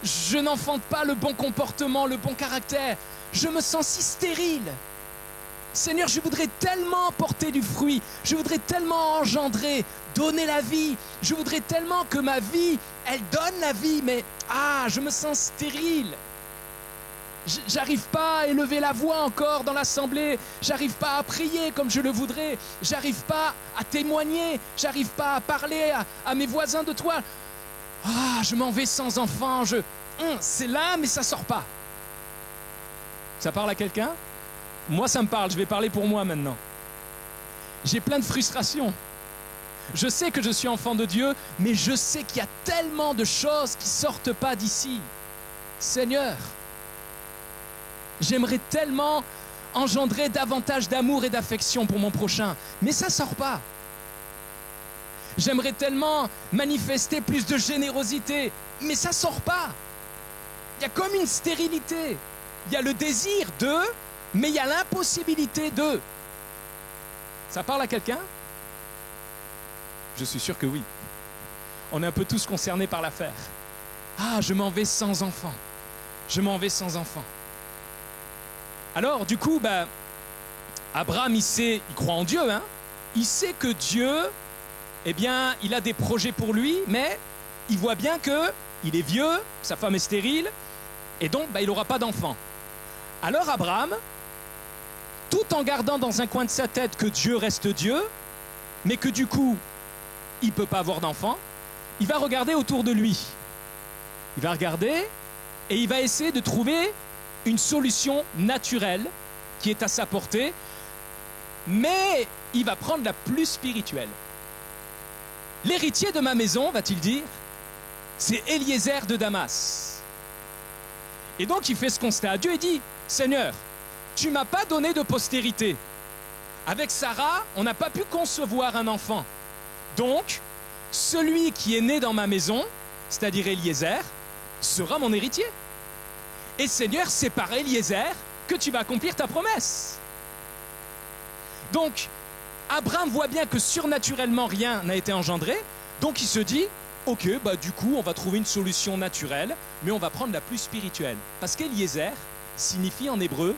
Je n'enfante pas le bon comportement, le bon caractère. Je me sens si stérile. Seigneur, je voudrais tellement porter du fruit. Je voudrais tellement engendrer, donner la vie. Je voudrais tellement que ma vie, elle donne la vie. Mais je me sens stérile. J'arrive pas à élever la voix encore dans l'assemblée. J'arrive pas à prier comme je le voudrais. J'arrive pas à témoigner. J'arrive pas à parler à mes voisins de toi. Je m'en vais sans enfant. C'est là, mais ça sort pas. Ça parle à quelqu'un ? Moi, ça me parle. Je vais parler pour moi maintenant. J'ai plein de frustration. Je sais que je suis enfant de Dieu, mais je sais qu'il y a tellement de choses qui sortent pas d'ici. Seigneur, j'aimerais tellement engendrer davantage d'amour et d'affection pour mon prochain, mais ça sort pas. J'aimerais tellement manifester plus de générosité, mais ça sort pas. Il y a comme une stérilité. Il y a le désir de, mais il y a l'impossibilité de. Ça parle à quelqu'un ? Je suis sûr que oui. On est un peu tous concernés par l'affaire. Je m'en vais sans enfant. Je m'en vais sans enfant. Alors, du coup, Abraham, il croit en Dieu, hein. Il sait que Dieu, eh bien, il a des projets pour lui, mais il voit bien qu'il est vieux, sa femme est stérile, et donc, il n'aura pas d'enfant. Alors, Abraham, tout en gardant dans un coin de sa tête que Dieu reste Dieu, mais que du coup, il ne peut pas avoir d'enfant, il va regarder autour de lui. Il va regarder et il va essayer de trouver une solution naturelle qui est à sa portée, mais il va prendre la plus spirituelle. L'héritier de ma maison, va-t-il dire, c'est Eliezer de Damas. Et donc il fait ce constat à Dieu et dit, Seigneur, tu ne m'as pas donné de postérité. Avec Sarah, on n'a pas pu concevoir un enfant. Donc, celui qui est né dans ma maison, c'est-à-dire Eliezer, sera mon héritier. Et Seigneur, c'est par Eliezer que tu vas accomplir ta promesse. Donc, Abraham voit bien que surnaturellement rien n'a été engendré, donc il se dit, ok, du coup, on va trouver une solution naturelle, mais on va prendre la plus spirituelle. Parce qu'Eliezer signifie en hébreu,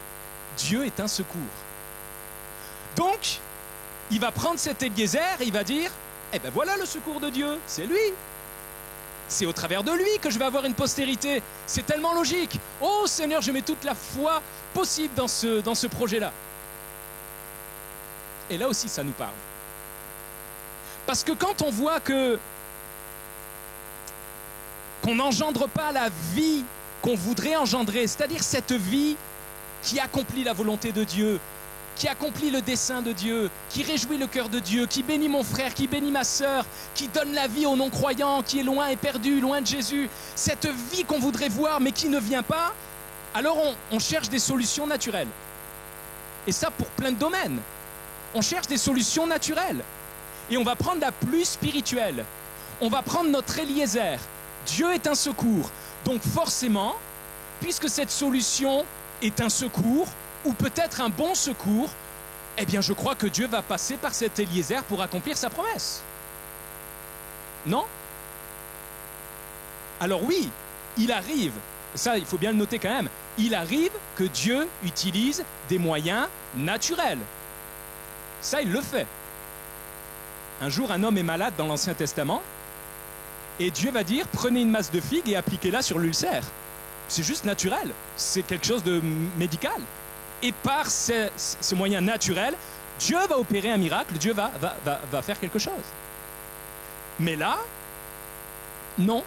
Dieu est un secours. Donc, il va prendre cet Eliezer et il va dire, voilà le secours de Dieu, c'est lui. C'est au travers de lui que je vais avoir une postérité. C'est tellement logique. Oh Seigneur, je mets toute la foi possible dans ce projet-là. Et là aussi, ça nous parle. Parce que quand on voit qu'on n'engendre pas la vie qu'on voudrait engendrer, c'est-à-dire cette vie qui accomplit la volonté de Dieu, qui accomplit le dessein de Dieu, qui réjouit le cœur de Dieu, qui bénit mon frère, qui bénit ma sœur, qui donne la vie aux non-croyants, qui est loin et perdu, loin de Jésus, cette vie qu'on voudrait voir mais qui ne vient pas, alors on cherche des solutions naturelles. Et ça pour plein de domaines. On cherche des solutions naturelles. Et on va prendre la plus spirituelle. On va prendre notre Eliezer. Dieu est un secours. Donc forcément, puisque cette solution est un secours, ou peut-être un bon secours, eh bien je crois que Dieu va passer par cet Eliezer pour accomplir sa promesse. Non? Alors oui, il arrive, ça il faut bien le noter quand même, il arrive que Dieu utilise des moyens naturels. Ça il le fait. Un jour un homme est malade dans l'Ancien Testament et Dieu va dire prenez une masse de figues et appliquez-la sur l'ulcère. C'est juste naturel, c'est quelque chose de médical. Et par ce moyen naturel, Dieu va opérer un miracle, Dieu va faire quelque chose. Mais là, non.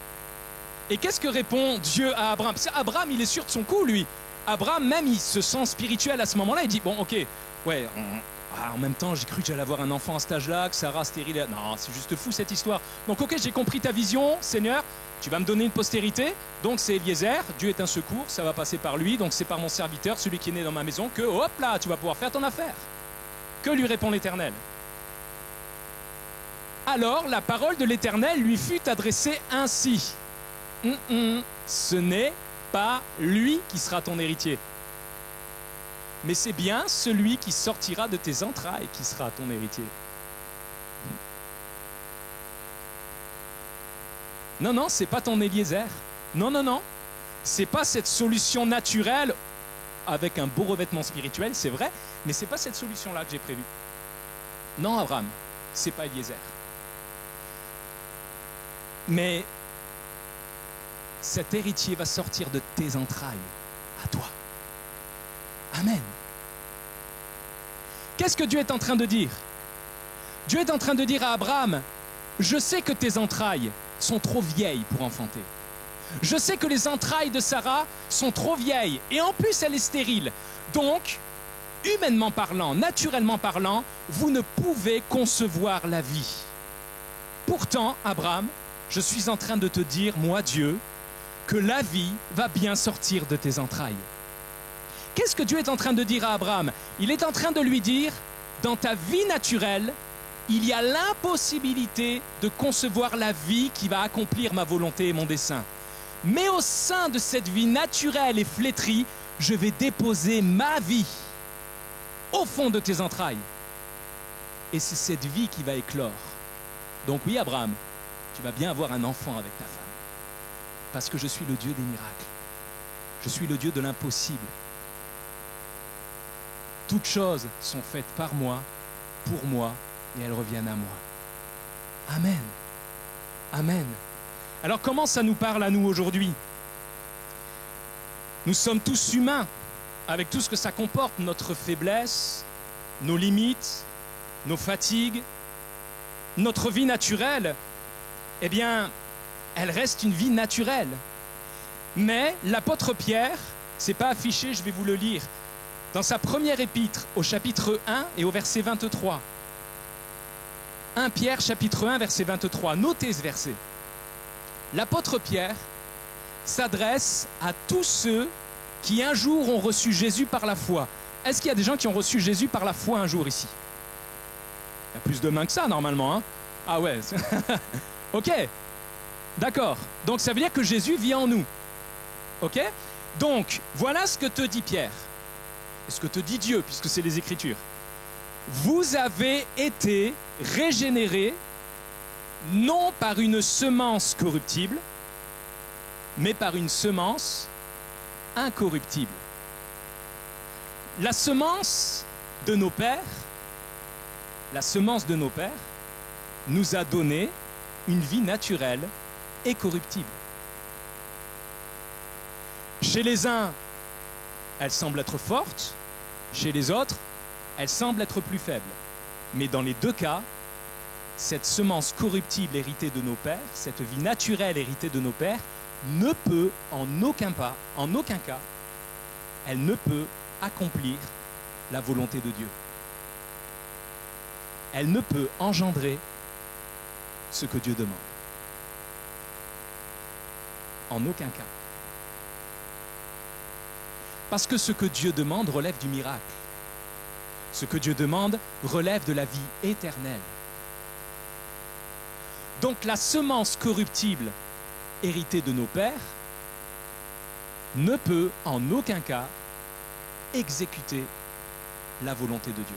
Et qu'est-ce que répond Dieu à Abraham? Parce qu'Abraham, il est sûr de son coup, lui. Abraham, même, il se sent spirituel à ce moment-là. Il dit, bon, ok, ouais, en même temps, j'ai cru que j'allais avoir un enfant à cet âge-là, que Sarah stérile. Non, c'est juste fou, cette histoire. Donc, ok, j'ai compris ta vision, Seigneur. Tu vas me donner une postérité. Donc, c'est Eliezer. Dieu est un secours, ça va passer par lui. Donc, c'est par mon serviteur, celui qui est né dans ma maison, que, hop là, tu vas pouvoir faire ton affaire. Que lui répond l'Éternel? Alors, la parole de l'Éternel lui fut adressée ainsi. Ce n'est pas lui qui sera ton héritier, mais c'est bien celui qui sortira de tes entrailles qui sera ton héritier. Non, non, c'est pas ton Eliezer. Non, non, non. C'est pas cette solution naturelle avec un beau revêtement spirituel, c'est vrai, mais c'est pas cette solution-là que j'ai prévue. Non, Abraham, c'est pas Eliezer. Mais cet héritier va sortir de tes entrailles à toi. Amen. Qu'est-ce que Dieu est en train de dire? Dieu est en train de dire à Abraham, je sais que tes entrailles sont trop vieilles pour enfanter. Je sais que les entrailles de Sarah sont trop vieilles et en plus elle est stérile. Donc, humainement parlant, naturellement parlant, vous ne pouvez concevoir la vie. Pourtant, Abraham, je suis en train de te dire, moi Dieu, que la vie va bien sortir de tes entrailles. Qu'est-ce que Dieu est en train de dire à Abraham? Il est en train de lui dire, dans ta vie naturelle, il y a l'impossibilité de concevoir la vie qui va accomplir ma volonté et mon dessein. Mais au sein de cette vie naturelle et flétrie, je vais déposer ma vie au fond de tes entrailles. Et c'est cette vie qui va éclore. Donc oui, Abraham, tu vas bien avoir un enfant avec ta femme. Parce que je suis le Dieu des miracles. Je suis le Dieu de l'impossible. Toutes choses sont faites par moi, pour moi, et elles reviennent à moi. Amen. Amen. Alors comment ça nous parle à nous aujourd'hui? Nous sommes tous humains, avec tout ce que ça comporte, notre faiblesse, nos limites, nos fatigues, notre vie naturelle. Eh bien, elle reste une vie naturelle. Mais l'apôtre Pierre, c'est pas affiché, je vais vous le lire, dans sa première épître, au chapitre 1 et au verset 23. 1 Pierre, chapitre 1, verset 23. Notez ce verset. L'apôtre Pierre s'adresse à tous ceux qui un jour ont reçu Jésus par la foi. Est-ce qu'il y a des gens qui ont reçu Jésus par la foi un jour ici? Il y a plus de mains que ça normalement, hein? Ah ouais. Ok. D'accord. Donc ça veut dire que Jésus vit en nous. Ok? Donc, voilà ce que te dit Pierre. Et ce que te dit Dieu, puisque c'est les Écritures. Vous avez été régénérés, non par une semence corruptible, mais par une semence incorruptible. La semence de nos pères, nous a donné une vie naturelle et corruptible. Chez les uns, elle semble être forte, chez les autres, elle semble être plus faible. Mais dans les deux cas, cette semence corruptible héritée de nos pères, cette vie naturelle héritée de nos pères, ne peut en aucun cas, elle ne peut accomplir la volonté de Dieu. Elle ne peut engendrer ce que Dieu demande. En aucun cas. Parce que ce que Dieu demande relève du miracle. Ce que Dieu demande relève de la vie éternelle. Donc la semence corruptible héritée de nos pères ne peut en aucun cas exécuter la volonté de Dieu.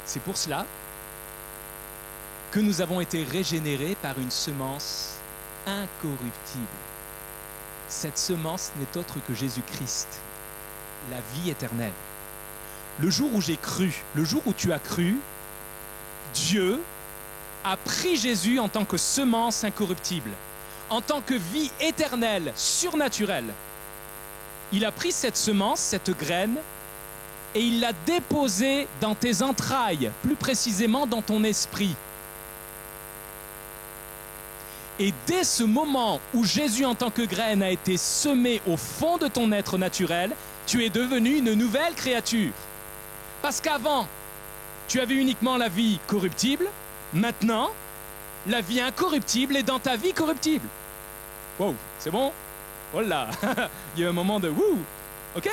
C'est pour cela que nous avons été régénérés par une semence incorruptible. Cette semence n'est autre que Jésus-Christ, la vie éternelle. Le jour où j'ai cru, le jour où tu as cru, Dieu a pris Jésus en tant que semence incorruptible, en tant que vie éternelle, surnaturelle. Il a pris cette semence, cette graine, et il l'a déposée dans tes entrailles, plus précisément dans ton esprit. Et dès ce moment où Jésus en tant que graine a été semé au fond de ton être naturel, tu es devenu une nouvelle créature. Parce qu'avant, tu avais uniquement la vie corruptible, maintenant, la vie incorruptible est dans ta vie corruptible. Wow, c'est bon? Voilà, il y a un moment de wouh, ok.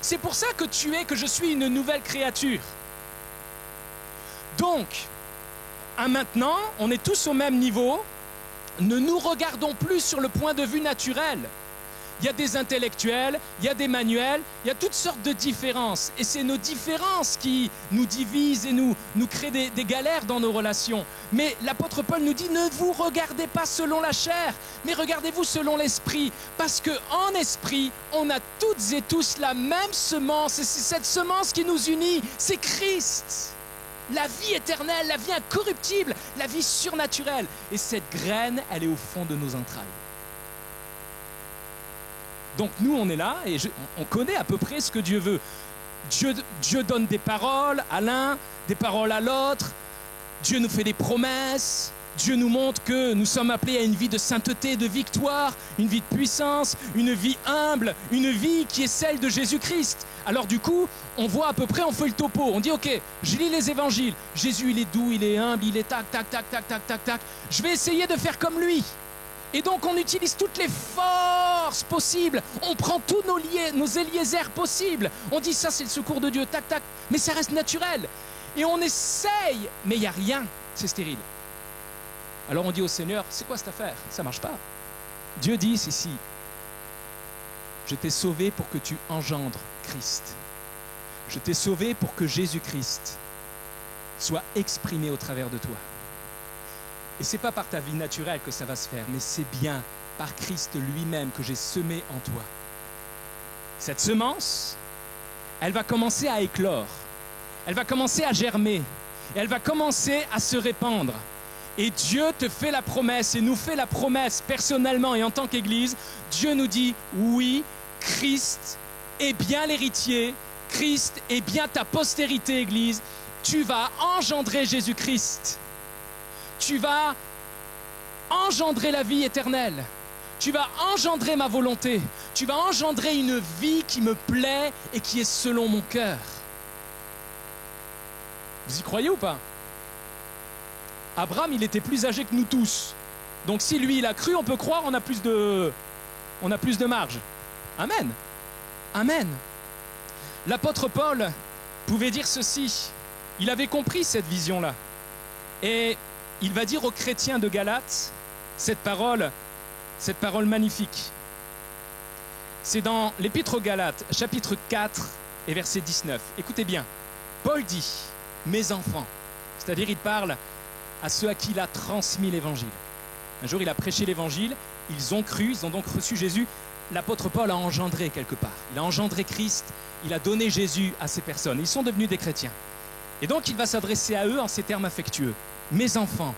C'est pour ça que que je suis une nouvelle créature. Donc, à maintenant, on est tous au même niveau. Ne nous regardons plus sur le point de vue naturel. Il y a des intellectuels, il y a des manuels, il y a toutes sortes de différences. Et c'est nos différences qui nous divisent et nous créent des galères dans nos relations. Mais l'apôtre Paul nous dit, ne vous regardez pas selon la chair, mais regardez-vous selon l'esprit. Parce qu'en esprit, on a toutes et tous la même semence. Et c'est cette semence qui nous unit, c'est Christ. La vie éternelle, la vie incorruptible, la vie surnaturelle. Et cette graine, elle est au fond de nos entrailles. Donc nous, on est là et on connaît à peu près ce que Dieu veut. Dieu donne des paroles à l'un, des paroles à l'autre. Dieu nous fait des promesses. Dieu nous montre que nous sommes appelés à une vie de sainteté, de victoire, une vie de puissance, une vie humble, une vie qui est celle de Jésus-Christ. Alors du coup, on voit à peu près, on fait le topo. On dit, ok, je lis les évangiles. Jésus, il est doux, il est humble, il est tac, tac, tac, tac, tac, tac, tac. Je vais essayer de faire comme lui. Et donc, on utilise toutes les forces possibles. On prend tous nos Eliezer possibles. On dit, ça, c'est le secours de Dieu, tac, tac. Mais ça reste naturel. Et on essaye, mais il n'y a rien. C'est stérile. Alors on dit au Seigneur, c'est quoi cette affaire? Ça ne marche pas. Dieu dit, si, je t'ai sauvé pour que tu engendres Christ. Je t'ai sauvé pour que Jésus-Christ soit exprimé au travers de toi. Et ce n'est pas par ta vie naturelle que ça va se faire, mais c'est bien par Christ lui-même que j'ai semé en toi. Cette semence, elle va commencer à éclore, elle va commencer à germer, et elle va commencer à se répandre. Et Dieu te fait la promesse et nous fait la promesse personnellement et en tant qu'Église. Dieu nous dit, oui, Christ est bien l'héritier, Christ est bien ta postérité, Église. Tu vas engendrer Jésus-Christ. Tu vas engendrer la vie éternelle. Tu vas engendrer ma volonté. Tu vas engendrer une vie qui me plaît et qui est selon mon cœur. Vous y croyez ou pas? Abraham, il était plus âgé que nous tous. Donc si lui, il a cru, on peut croire, on a plus de marge. Amen. Amen. L'apôtre Paul pouvait dire ceci. Il avait compris cette vision-là. Et il va dire aux chrétiens de Galates cette parole magnifique. C'est dans l'Épître aux Galates, chapitre 4 et verset 19. Écoutez bien. Paul dit, mes enfants, c'est-à-dire il parle à ceux à qui il a transmis l'évangile. Un jour, il a prêché l'évangile, ils ont cru, ils ont donc reçu Jésus. L'apôtre Paul a engendré quelque part. Il a engendré Christ, il a donné Jésus à ces personnes. Ils sont devenus des chrétiens. Et donc, il va s'adresser à eux en ces termes affectueux. Mes enfants,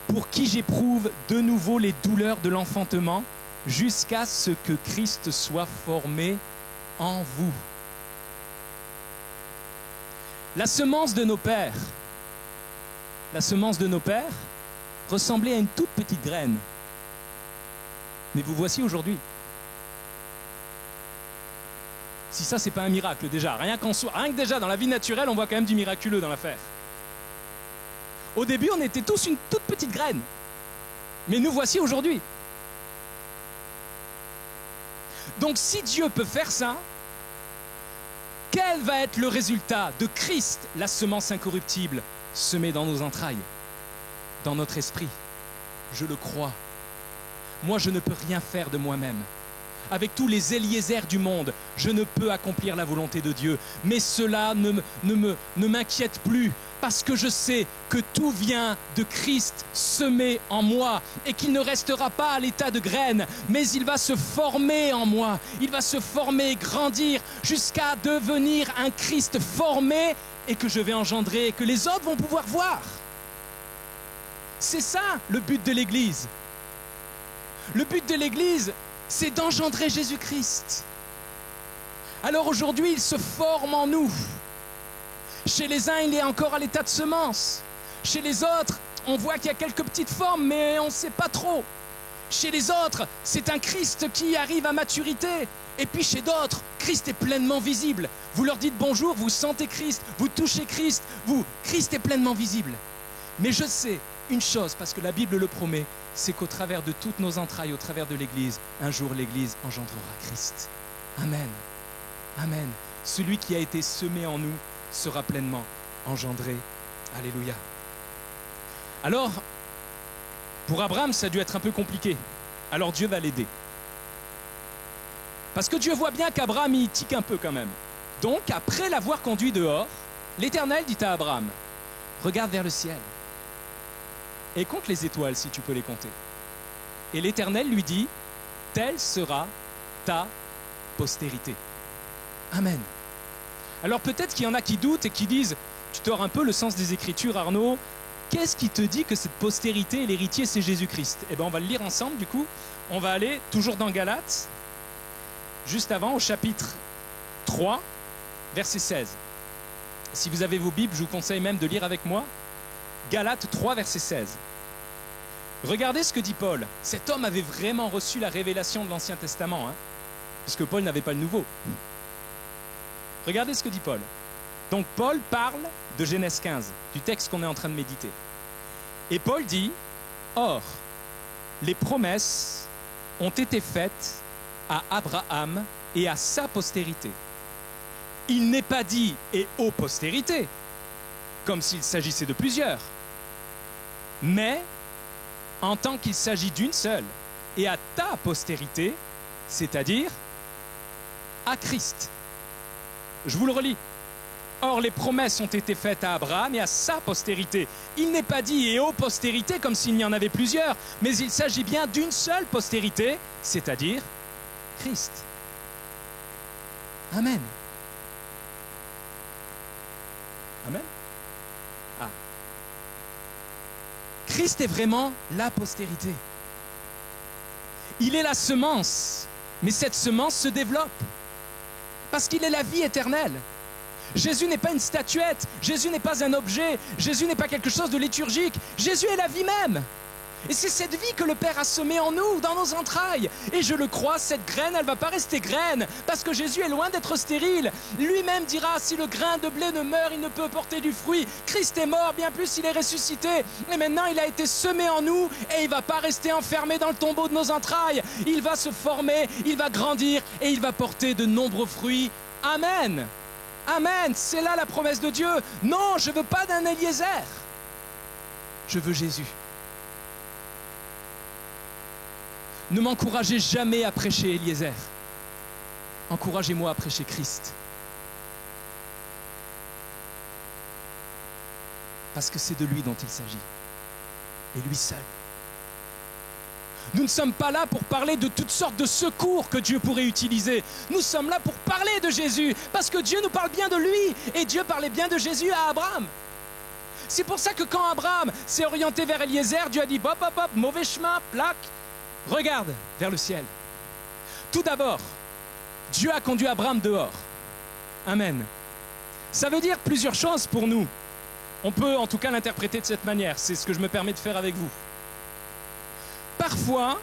pour qui j'éprouve de nouveau les douleurs de l'enfantement, jusqu'à ce que Christ soit formé en vous. La semence de nos pères, ressemblait à une toute petite graine. Mais vous voici aujourd'hui. Si ça, c'est pas un miracle déjà, rien que déjà dans la vie naturelle, on voit quand même du miraculeux dans l'affaire. Au début, on était tous une toute petite graine. Mais nous voici aujourd'hui. Donc si Dieu peut faire ça, quel va être le résultat de Christ, la semence incorruptible, semée dans nos entrailles? dans notre esprit. Je le crois. Moi, je ne peux rien faire de moi-même. Avec tous les Eliezer du monde, je ne peux accomplir la volonté de Dieu. Mais cela ne m'inquiète plus, parce que je sais que tout vient de Christ semé en moi et qu'il ne restera pas à l'état de graine, mais il va se former en moi. Il va se former, grandir, jusqu'à devenir un Christ formé et que je vais engendrer et que les autres vont pouvoir voir. C'est ça le but de l'Église. Le but de l'Église, c'est d'engendrer Jésus-Christ. Alors aujourd'hui, il se forme en nous. Chez les uns, il est encore à l'état de semence. Chez les autres, on voit qu'il y a quelques petites formes, mais on ne sait pas trop. Chez les autres, c'est un Christ qui arrive à maturité. Et puis chez d'autres, Christ est pleinement visible. Vous leur dites bonjour, vous sentez Christ, vous touchez Christ, Christ est pleinement visible. Mais je sais une chose, parce que la Bible le promet, c'est qu'au travers de toutes nos entrailles, au travers de l'Église, un jour l'Église engendrera Christ. Amen. Amen. Celui qui a été semé en nous sera pleinement engendré. Alléluia. Alors, pour Abraham, ça a dû être un peu compliqué. Alors Dieu va l'aider. Parce que Dieu voit bien qu'Abraham, il tique un peu quand même. Donc, après l'avoir conduit dehors, l'Éternel dit à Abraham, regarde vers le ciel et compte les étoiles si tu peux les compter. Et l'Éternel lui dit, telle sera ta postérité. Amen. Alors peut-être qu'il y en a qui doutent et qui disent, tu tords un peu le sens des Écritures, Arnaud, qu'est-ce qui te dit que cette postérité et l'héritier c'est Jésus-Christ? Eh bien on va le lire ensemble du coup. On va aller toujours dans Galates, juste avant au chapitre 3, verset 16. Si vous avez vos Bibles, je vous conseille même de lire avec moi. Galates 3, verset 16. Regardez ce que dit Paul. Cet homme avait vraiment reçu la révélation de l'Ancien Testament, puisque Paul n'avait pas le Nouveau. Regardez ce que dit Paul. Donc Paul parle de Genèse 15, du texte qu'on est en train de méditer. Et Paul dit, or, les promesses ont été faites à Abraham et à sa postérité. Il n'est pas dit et aux postérités, comme s'il s'agissait de plusieurs, mais en tant qu'il s'agit d'une seule, et à ta postérité, c'est-à-dire à Christ. Je vous le relis. Or, les promesses ont été faites à Abraham et à sa postérité. Il n'est pas dit et aux postérités comme s'il y en avait plusieurs, mais il s'agit bien d'une seule postérité, c'est-à-dire Christ. Amen. Amen. Ah. Christ est vraiment la postérité. Il est la semence, mais cette semence se développe parce qu'il est la vie éternelle. Jésus n'est pas une statuette, Jésus n'est pas un objet, Jésus n'est pas quelque chose de liturgique, Jésus est la vie même. Et c'est cette vie que le Père a semée en nous, dans nos entrailles. Et je le crois, cette graine, elle ne va pas rester graine, parce que Jésus est loin d'être stérile. Lui-même dira, si le grain de blé ne meurt, il ne peut porter du fruit. Christ est mort, bien plus, il est ressuscité. Et maintenant, il a été semé en nous, et il ne va pas rester enfermé dans le tombeau de nos entrailles. Il va se former, il va grandir, et il va porter de nombreux fruits. Amen. Amen. C'est là la promesse de Dieu. Non, je ne veux pas d'un Eliezer. Je veux Jésus. Ne m'encouragez jamais à prêcher Eliezer. Encouragez-moi à prêcher Christ. Parce que c'est de lui dont il s'agit. Et lui seul. Nous ne sommes pas là pour parler de toutes sortes de secours que Dieu pourrait utiliser. Nous sommes là pour parler de Jésus. Parce que Dieu nous parle bien de lui. Et Dieu parlait bien de Jésus à Abraham. C'est pour ça que quand Abraham s'est orienté vers Eliezer, Dieu a dit, hop, hop, hop, mauvais chemin, plaque. Regarde vers le ciel. Tout d'abord, Dieu a conduit Abraham dehors. Amen. Ça veut dire plusieurs choses pour nous. On peut en tout cas l'interpréter de cette manière. C'est ce que je me permets de faire avec vous. Parfois,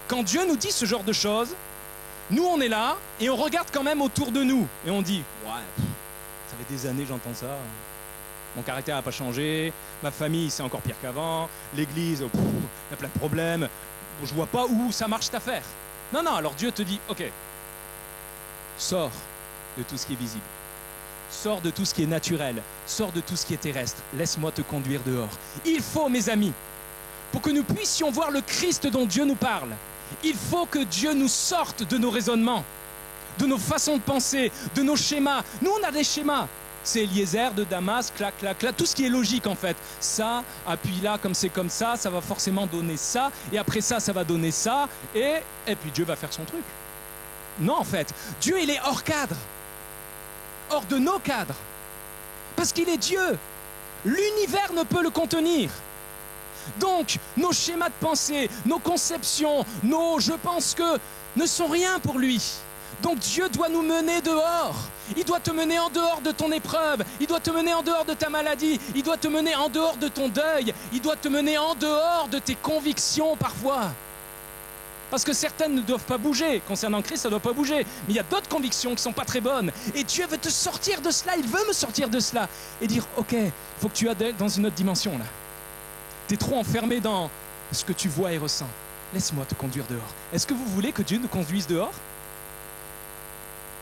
quand Dieu nous dit ce genre de choses, nous on est là et on regarde quand même autour de nous. Et on dit, ouais, ça fait des années que j'entends ça. Mon caractère n'a pas changé, ma famille c'est encore pire qu'avant, l'église, il y a plein de problèmes. Je vois pas où ça marche cette affaire. Non, non, alors Dieu te dit, ok, sors de tout ce qui est visible. Sors de tout ce qui est naturel. Sors de tout ce qui est terrestre. Laisse-moi te conduire dehors. Il faut, mes amis, pour que nous puissions voir le Christ dont Dieu nous parle, il faut que Dieu nous sorte de nos raisonnements, de nos façons de penser, de nos schémas. Nous, on a des schémas. C'est Eliezer de Damas, clac, clac, clac, tout ce qui est logique en fait. Ça, appuie là, comme c'est comme ça va forcément donner ça, et après ça va donner ça, et puis Dieu va faire son truc. Non, en fait, Dieu, il est hors cadre, hors de nos cadres, parce qu'il est Dieu. L'univers ne peut le contenir. Donc, nos schémas de pensée, nos conceptions, nos « je pense que » ne sont rien pour lui. Donc Dieu doit nous mener dehors. Il doit te mener en dehors de ton épreuve. Il doit te mener en dehors de ta maladie. Il doit te mener en dehors de ton deuil. Il doit te mener en dehors de tes convictions parfois. Parce que certaines ne doivent pas bouger. Concernant Christ, ça ne doit pas bouger. Mais il y a d'autres convictions qui ne sont pas très bonnes. Et Dieu veut te sortir de cela. Il veut me sortir de cela. Et dire, ok, il faut que tu ailles dans une autre dimension là. Tu es trop enfermé dans ce que tu vois et ressens. Laisse-moi te conduire dehors. Est-ce que vous voulez que Dieu nous conduise dehors?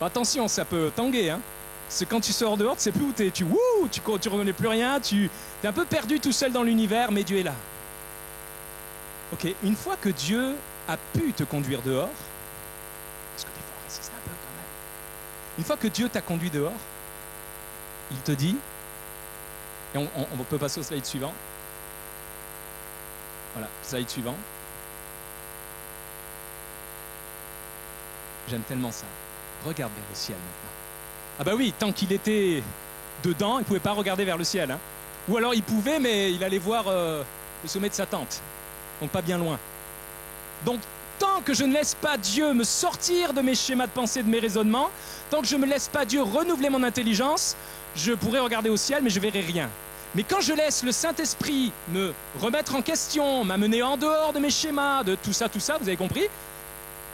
Attention, ça peut tanguer. Hein. C'est quand tu sors dehors, tu ne sais plus où tu es. Tu ne reconnais plus rien. Tu es un peu perdu tout seul dans l'univers, mais Dieu est là. Ok, une fois que Dieu a pu te conduire dehors, parce que des fois on résiste un peu quand même. Une fois que Dieu t'a conduit dehors, il te dit, et on peut passer au slide suivant. Voilà, slide suivant. J'aime tellement ça. Regarde vers le ciel maintenant. Ah bah oui, tant qu'il était dedans, il ne pouvait pas regarder vers le ciel. Hein. Ou alors il pouvait, mais il allait voir le sommet de sa tente. Donc pas bien loin. Donc tant que je ne laisse pas Dieu me sortir de mes schémas de pensée, de mes raisonnements, tant que je ne me laisse pas Dieu renouveler mon intelligence, je pourrais regarder au ciel, mais je ne verrai rien. Mais quand je laisse le Saint-Esprit me remettre en question, m'amener en dehors de mes schémas, de tout ça, vous avez compris?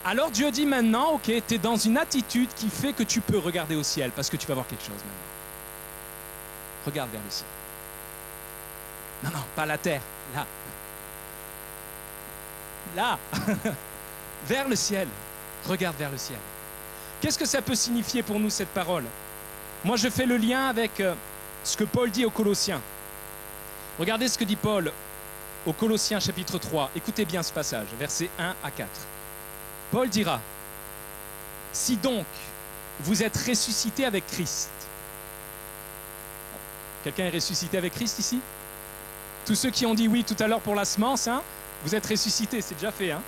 Alors Dieu dit maintenant, ok, tu es dans une attitude qui fait que tu peux regarder au ciel, parce que tu vas voir quelque chose maintenant. Regarde vers le ciel. Non, pas la terre, là. Là, vers le ciel. Regarde vers le ciel. Qu'est-ce que ça peut signifier pour nous, cette parole? Moi, je fais le lien avec ce que Paul dit aux Colossiens. Regardez ce que dit Paul aux Colossiens chapitre 3. Écoutez bien ce passage, versets 1 à 4. Paul dira, « Si donc vous êtes ressuscité avec Christ. » Quelqu'un est ressuscité avec Christ ici? Tous ceux qui ont dit oui tout à l'heure pour la semence, hein, vous êtes ressuscités, c'est déjà fait. Hein.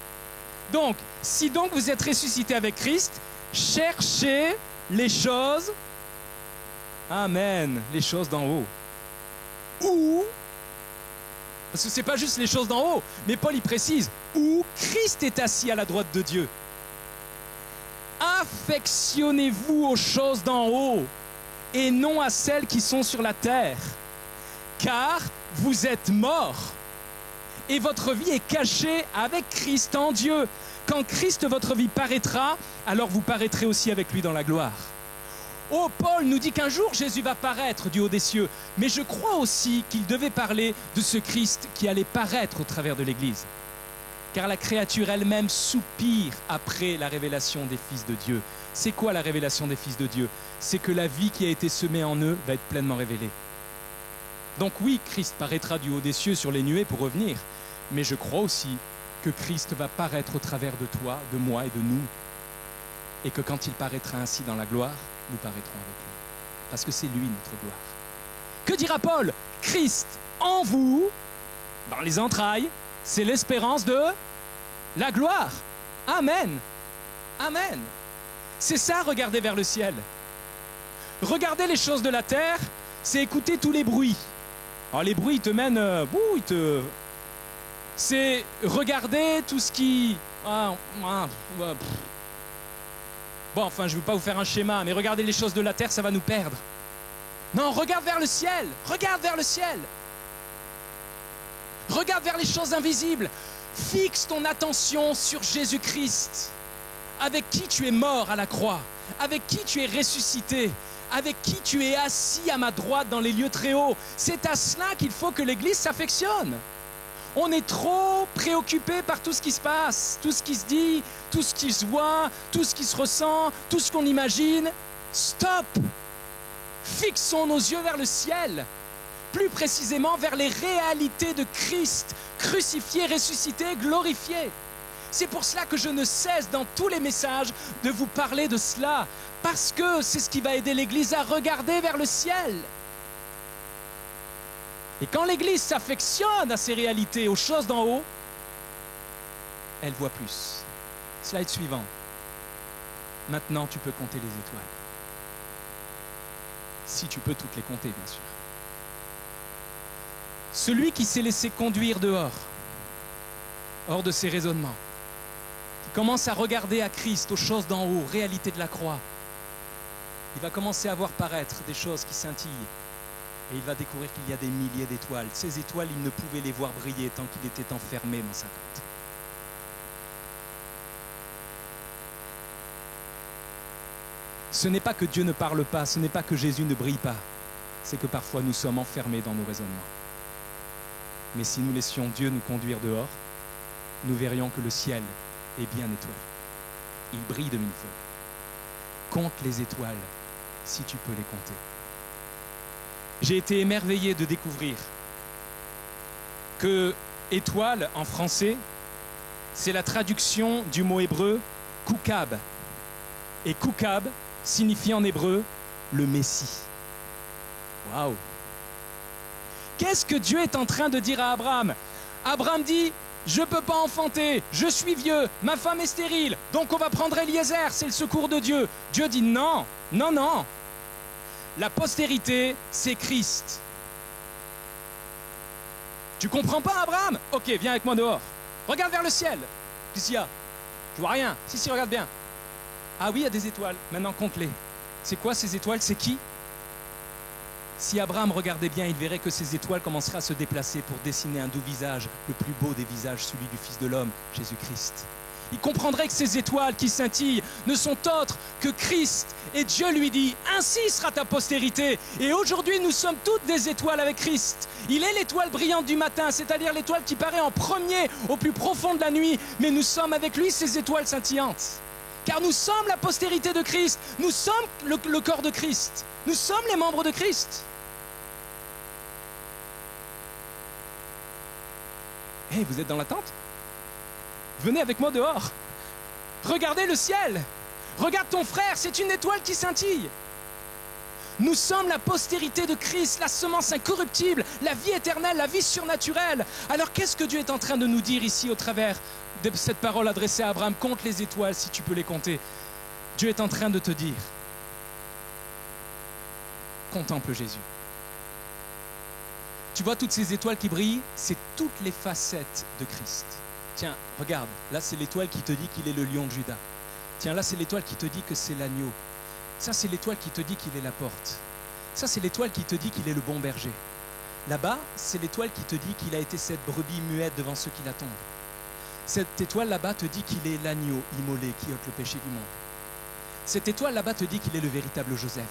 Donc, si donc vous êtes ressuscité avec Christ, cherchez les choses, amen, les choses d'en haut. Où, parce que ce n'est pas juste les choses d'en haut, mais Paul y précise, où Christ est assis à la droite de Dieu. Affectionnez-vous aux choses d'en haut et non à celles qui sont sur la terre, car vous êtes morts et votre vie est cachée avec Christ en Dieu. Quand Christ, votre vie, paraîtra, alors vous paraîtrez aussi avec lui dans la gloire. Oh, Paul nous dit qu'un jour Jésus va paraître du haut des cieux, mais je crois aussi qu'il devait parler de ce Christ qui allait paraître au travers de l'Église. Car la créature elle-même soupire après la révélation des fils de Dieu. C'est quoi la révélation des fils de Dieu? C'est que la vie qui a été semée en eux va être pleinement révélée. Donc oui, Christ paraîtra du haut des cieux sur les nuées pour revenir, mais je crois aussi que Christ va paraître au travers de toi, de moi et de nous, et que quand il paraîtra ainsi dans la gloire, nous paraîtrons avec lui, parce que c'est lui notre gloire. Que dira Paul? Christ en vous, dans les entrailles, c'est l'espérance de la gloire. Amen. Amen. C'est ça, regarder vers le ciel. Regarder les choses de la terre, c'est écouter tous les bruits. Alors les bruits, ils te mènent... C'est regarder tout ce qui... Bon, enfin, je ne veux pas vous faire un schéma, mais regarder les choses de la terre, ça va nous perdre. Non, regarde vers le ciel. Regarde vers le ciel. Regarde vers les choses invisibles. Fixe ton attention sur Jésus-Christ, avec qui tu es mort à la croix, avec qui tu es ressuscité, avec qui tu es assis à ma droite dans les lieux très hauts. C'est à cela qu'il faut que l'Église s'affectionne. On est trop préoccupé par tout ce qui se passe, tout ce qui se dit, tout ce qui se voit, tout ce qui se ressent, tout ce qu'on imagine. Stop! Fixons nos yeux vers le ciel. plus précisément vers les réalités de Christ, crucifié, ressuscité, glorifié. C'est pour cela que je ne cesse dans tous les messages de vous parler de cela, parce que c'est ce qui va aider l'Église à regarder vers le ciel. Et quand l'Église s'affectionne à ces réalités, aux choses d'en haut, elle voit plus. Slide suivant. Maintenant, tu peux compter les étoiles. Si tu peux toutes les compter, bien sûr. Celui qui s'est laissé conduire dehors, hors de ses raisonnements, qui commence à regarder à Christ, aux choses d'en haut, réalité de la croix, il va commencer à voir paraître des choses qui scintillent. Et il va découvrir qu'il y a des milliers d'étoiles. Ces étoiles, il ne pouvait les voir briller tant qu'il était enfermé dans sa tente. Ce n'est pas que Dieu ne parle pas, ce n'est pas que Jésus ne brille pas, c'est que parfois nous sommes enfermés dans nos raisonnements. Mais si nous laissions Dieu nous conduire dehors, nous verrions que le ciel est bien étoilé. Il brille de mille feux. Compte les étoiles si tu peux les compter. J'ai été émerveillé de découvrir que étoile en français, c'est la traduction du mot hébreu koukab. Et koukab signifie en hébreu le Messie. Waouh! Qu'est-ce que Dieu est en train de dire à Abraham? Abraham dit, je ne peux pas enfanter, je suis vieux, ma femme est stérile, donc on va prendre Eliezer, c'est le secours de Dieu. Dieu dit non, non, non. La postérité, c'est Christ. Tu comprends pas, Abraham? Ok, viens avec moi dehors. Regarde vers le ciel. Qu'est-ce qu'il y a? Je vois rien. Si, regarde bien. Ah oui, il y a des étoiles. Maintenant, compte-les. C'est quoi ces étoiles? C'est qui? Si Abraham regardait bien, il verrait que ces étoiles commenceraient à se déplacer pour dessiner un doux visage, le plus beau des visages, celui du Fils de l'homme, Jésus-Christ. Il comprendrait que ces étoiles qui scintillent ne sont autres que Christ. Et Dieu lui dit, ainsi sera ta postérité. Et aujourd'hui, nous sommes toutes des étoiles avec Christ. Il est l'étoile brillante du matin, c'est-à-dire l'étoile qui paraît en premier, au plus profond de la nuit. Mais nous sommes avec lui ces étoiles scintillantes. Car nous sommes la postérité de Christ. Nous sommes le corps de Christ. Nous sommes les membres de Christ. Hey, vous êtes dans la tente? Venez avec moi dehors. Regardez le ciel. Regarde ton frère, c'est une étoile qui scintille. Nous sommes la postérité de Christ, la semence incorruptible, la vie éternelle, la vie surnaturelle. Alors qu'est-ce que Dieu est en train de nous dire ici au travers de cette parole adressée à Abraham? Compte les étoiles si tu peux les compter. Dieu est en train de te dire, contemple Jésus. Tu vois toutes ces étoiles qui brillent, c'est toutes les facettes de Christ. Tiens, regarde, là c'est l'étoile qui te dit qu'il est le lion de Juda. Tiens, là c'est l'étoile qui te dit que c'est l'agneau. Ça c'est l'étoile qui te dit qu'il est la porte. Ça c'est l'étoile qui te dit qu'il est le bon berger. Là-bas, c'est l'étoile qui te dit qu'il a été cette brebis muette devant ceux qui l'attendent. Cette étoile là-bas te dit qu'il est l'agneau immolé qui ôte le péché du monde. Cette étoile là-bas te dit qu'il est le véritable Joseph.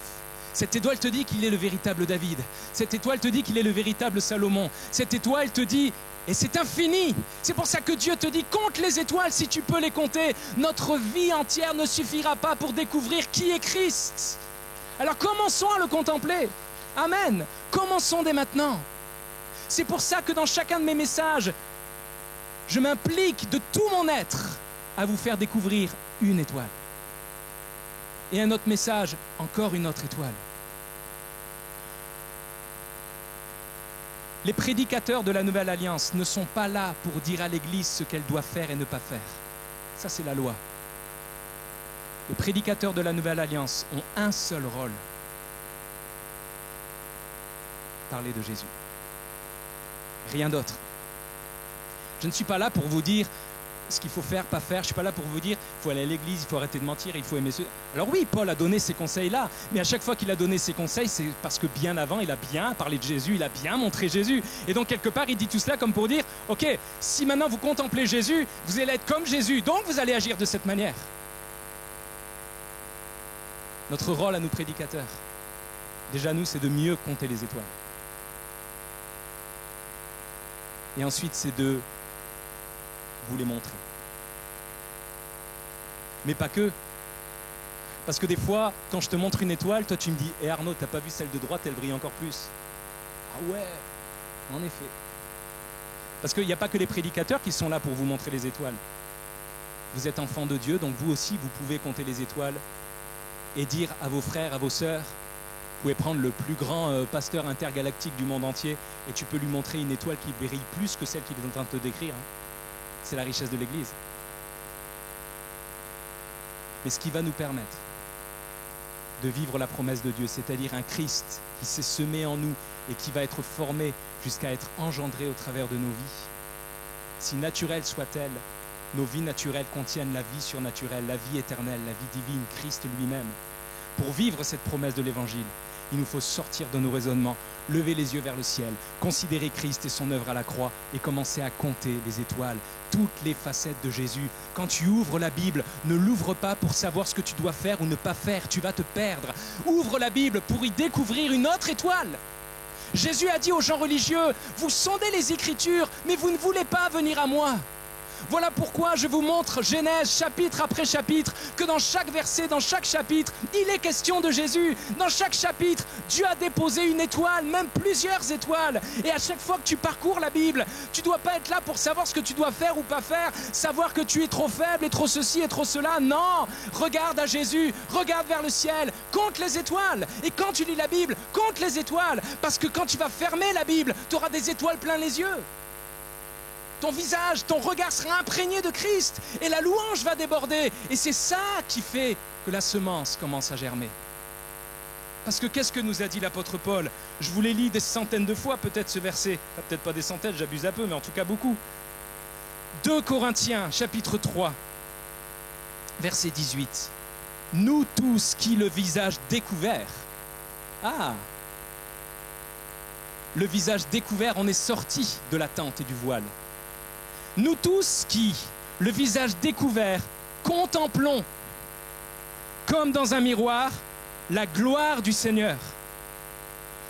Cette étoile te dit qu'il est le véritable David. Cette étoile te dit qu'il est le véritable Salomon. Cette étoile te dit, et c'est infini, c'est pour ça que Dieu te dit, compte les étoiles si tu peux les compter. Notre vie entière ne suffira pas pour découvrir qui est Christ. Alors commençons à le contempler. Amen. Commençons dès maintenant. C'est pour ça que dans chacun de mes messages, je m'implique de tout mon être à vous faire découvrir une étoile. Et un autre message, encore une autre étoile. Les prédicateurs de la Nouvelle Alliance ne sont pas là pour dire à l'Église ce qu'elle doit faire et ne pas faire. Ça, c'est la loi. Les prédicateurs de la Nouvelle Alliance ont un seul rôle. Parler de Jésus. Rien d'autre. Je ne suis pas là pour vous dire ce qu'il faut faire, pas faire. Je ne suis pas là pour vous dire il faut aller à l'église, il faut arrêter de mentir, il faut aimer ceux. Alors oui, Paul a donné ces conseils-là, mais à chaque fois qu'il a donné ces conseils, c'est parce que bien avant, il a bien parlé de Jésus, il a bien montré Jésus. Et donc quelque part, il dit tout cela comme pour dire ok, si maintenant vous contemplez Jésus, vous allez être comme Jésus, donc vous allez agir de cette manière. Notre rôle à nous prédicateurs, déjà nous, c'est de mieux compter les étoiles. Et ensuite, c'est de vous les montrer. Mais pas que. Parce que des fois, quand je te montre une étoile, toi tu me dis « Eh Arnaud, t'as pas vu celle de droite, elle brille encore plus. » Ah ouais, en effet. Parce qu'il n'y a pas que les prédicateurs qui sont là pour vous montrer les étoiles. Vous êtes enfants de Dieu, donc vous aussi, vous pouvez compter les étoiles et dire à vos frères, à vos sœurs, vous pouvez prendre le plus grand pasteur intergalactique du monde entier et tu peux lui montrer une étoile qui brille plus que celle qu'il est en train de te décrire. C'est la richesse de l'Église. Mais ce qui va nous permettre de vivre la promesse de Dieu, c'est-à-dire un Christ qui s'est semé en nous et qui va être formé jusqu'à être engendré au travers de nos vies. Si naturelles soient-elles, nos vies naturelles contiennent la vie surnaturelle, la vie éternelle, la vie divine, Christ lui-même. Pour vivre cette promesse de l'Évangile, il nous faut sortir de nos raisonnements, lever les yeux vers le ciel, considérer Christ et son œuvre à la croix et commencer à compter les étoiles, toutes les facettes de Jésus. Quand tu ouvres la Bible, ne l'ouvre pas pour savoir ce que tu dois faire ou ne pas faire, tu vas te perdre. Ouvre la Bible pour y découvrir une autre étoile. Jésus a dit aux gens religieux, vous sondez les Écritures, mais vous ne voulez pas venir à moi. Voilà pourquoi je vous montre Genèse chapitre après chapitre, que dans chaque verset, dans chaque chapitre, il est question de Jésus. Dans chaque chapitre, Dieu a déposé une étoile, même plusieurs étoiles. Et à chaque fois que tu parcours la Bible, tu ne dois pas être là pour savoir ce que tu dois faire ou pas faire, savoir que tu es trop faible et trop ceci et trop cela. Non, regarde à Jésus, regarde vers le ciel, compte les étoiles. Et quand tu lis la Bible, compte les étoiles. Parce que quand tu vas fermer la Bible, tu auras des étoiles plein les yeux. Ton visage, ton regard sera imprégné de Christ et la louange va déborder. Et c'est ça qui fait que la semence commence à germer. Parce que qu'est-ce que nous a dit l'apôtre Paul? Je vous l'ai lu des centaines de fois peut-être ce verset. Peut-être pas des centaines, j'abuse un peu, mais en tout cas beaucoup. 2 Corinthiens chapitre 3, verset 18. Nous tous qui le visage découvert. Ah! Le visage découvert, on est sorti de la tente et du voile. Nous tous qui, le visage découvert, contemplons, comme dans un miroir, la gloire du Seigneur.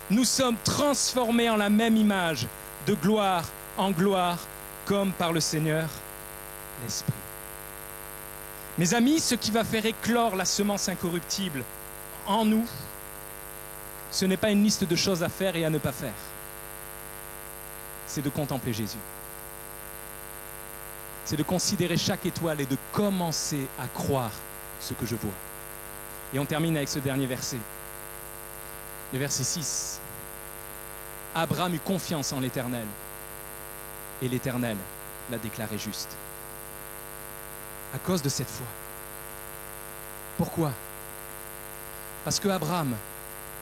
Nous sommes transformés en la même image, de gloire en gloire, comme par le Seigneur, l'Esprit. Mes amis, ce qui va faire éclore la semence incorruptible en nous, ce n'est pas une liste de choses à faire et à ne pas faire. C'est de contempler Jésus. C'est de considérer chaque étoile et de commencer à croire ce que je vois. Et on termine avec ce dernier verset. Le verset 6. Abraham eut confiance en l'Éternel, et l'Éternel l'a déclaré juste. À cause de cette foi. Pourquoi? Parce que Abraham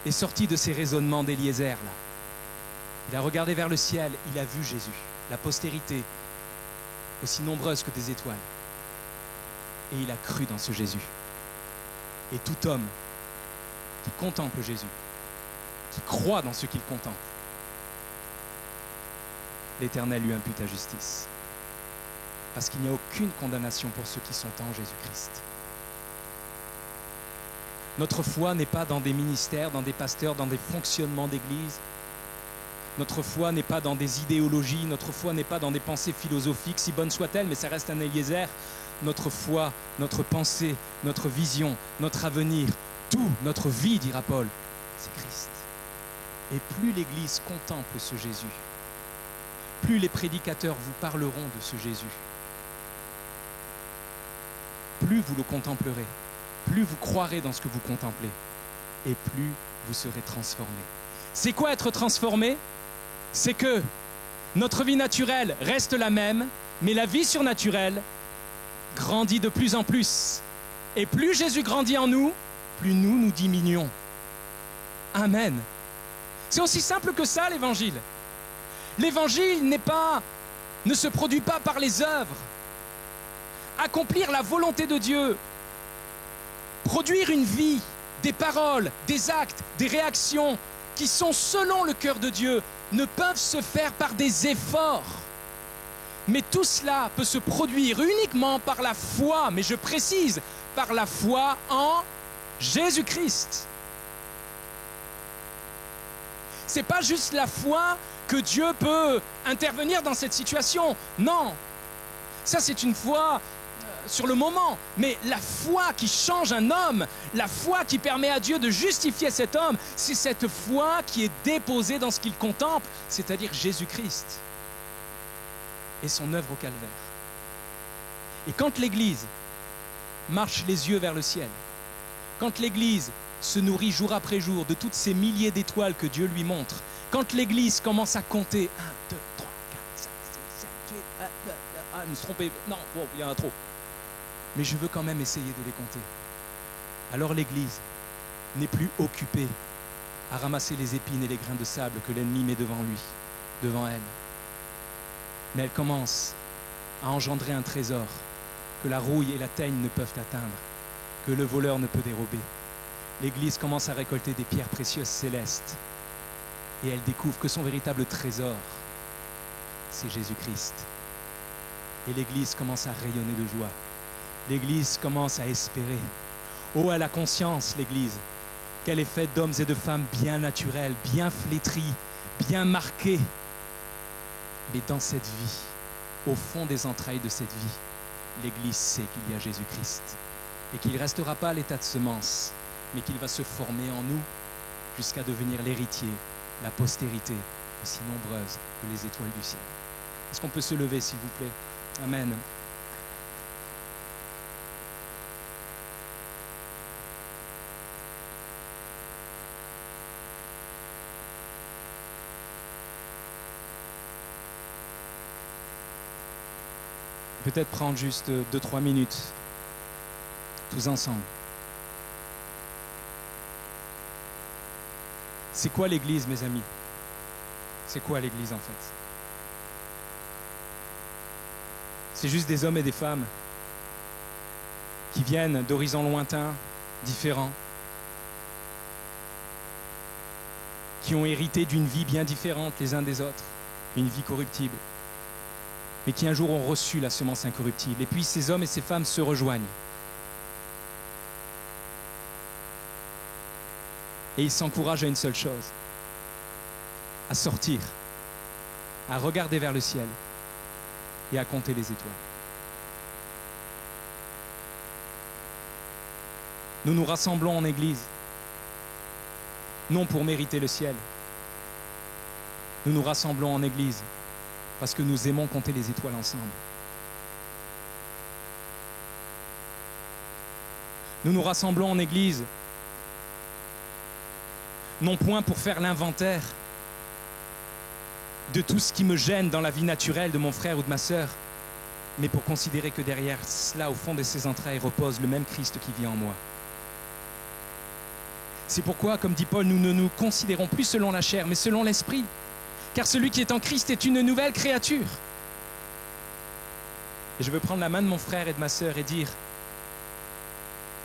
est sorti de ses raisonnements d'Éliézer, là. Il a regardé vers le ciel, il a vu Jésus, la postérité, aussi nombreuse que des étoiles. Et il a cru dans ce Jésus. Et tout homme qui contemple Jésus, qui croit dans ce qu'il contemple, l'Éternel lui impute la justice. Parce qu'il n'y a aucune condamnation pour ceux qui sont en Jésus-Christ. Notre foi n'est pas dans des ministères, dans des pasteurs, dans des fonctionnements d'église. Notre foi n'est pas dans des idéologies, notre foi n'est pas dans des pensées philosophiques, si bonnes soient-elles, mais ça reste un Éliézer. Notre foi, notre pensée, notre vision, notre avenir, tout, notre vie, dira Paul, c'est Christ. Et plus l'Église contemple ce Jésus, plus les prédicateurs vous parleront de ce Jésus, plus vous le contemplerez, plus vous croirez dans ce que vous contemplez, et plus vous serez transformés. C'est quoi être transformé? C'est que notre vie naturelle reste la même, mais la vie surnaturelle grandit de plus en plus. Et plus Jésus grandit en nous, plus nous diminuons. Amen. C'est aussi simple que ça, l'Évangile. L'Évangile ne se produit pas par les œuvres. Accomplir la volonté de Dieu, produire une vie, des paroles, des actes, des réactions qui sont selon le cœur de Dieu, ne peuvent se faire par des efforts. Mais tout cela peut se produire uniquement par la foi, mais je précise, par la foi en Jésus-Christ. C'est pas juste la foi que Dieu peut intervenir dans cette situation. Non, ça c'est une foi sur le moment, mais la foi qui change un homme, la foi qui permet à Dieu de justifier cet homme, c'est cette foi qui est déposée dans ce qu'il contemple, c'est-à-dire Jésus-Christ et son œuvre au calvaire. Et quand l'Église marche les yeux vers le ciel, quand l'Église se nourrit jour après jour de toutes ces milliers d'étoiles que Dieu lui montre, quand l'Église commence à compter 1, 2, 3, 4, 5, 6, 7, 8, je me suis trompé, non, bon, il y en a trop. Mais je veux quand même essayer de les compter. Alors l'Église n'est plus occupée à ramasser les épines et les grains de sable que l'ennemi met devant lui, devant elle. Mais elle commence à engendrer un trésor que la rouille et la teigne ne peuvent atteindre, que le voleur ne peut dérober. L'Église commence à récolter des pierres précieuses célestes et elle découvre que son véritable trésor, c'est Jésus-Christ. Et l'Église commence à rayonner de joie. L'Église commence à espérer. Oh, elle a conscience, l'Église, qu'elle est faite d'hommes et de femmes bien naturels, bien flétris, bien marqués. Mais dans cette vie, au fond des entrailles de cette vie, l'Église sait qu'il y a Jésus-Christ et qu'il ne restera pas à l'état de semence, mais qu'il va se former en nous jusqu'à devenir l'héritier, la postérité aussi nombreuse que les étoiles du ciel. Est-ce qu'on peut se lever, s'il vous plaît? Amen. Peut-être prendre juste 2-3 minutes, tous ensemble. C'est quoi l'Église, mes amis? C'est quoi l'Église, en fait? C'est juste des hommes et des femmes qui viennent d'horizons lointains, différents, qui ont hérité d'une vie bien différente les uns des autres, une vie corruptible, mais qui un jour ont reçu la semence incorruptible. Et puis ces hommes et ces femmes se rejoignent. Et ils s'encouragent à une seule chose, à sortir, à regarder vers le ciel et à compter les étoiles. Nous nous rassemblons en Église, non pour mériter le ciel. Nous nous rassemblons en Église parce que nous aimons compter les étoiles ensemble. Nous nous rassemblons en Église, non point pour faire l'inventaire de tout ce qui me gêne dans la vie naturelle de mon frère ou de ma sœur, mais pour considérer que derrière cela, au fond de ses entrailles, repose le même Christ qui vit en moi. C'est pourquoi, comme dit Paul, nous ne nous considérons plus selon la chair, mais selon l'esprit. Car celui qui est en Christ est une nouvelle créature. Et je veux prendre la main de mon frère et de ma sœur et dire,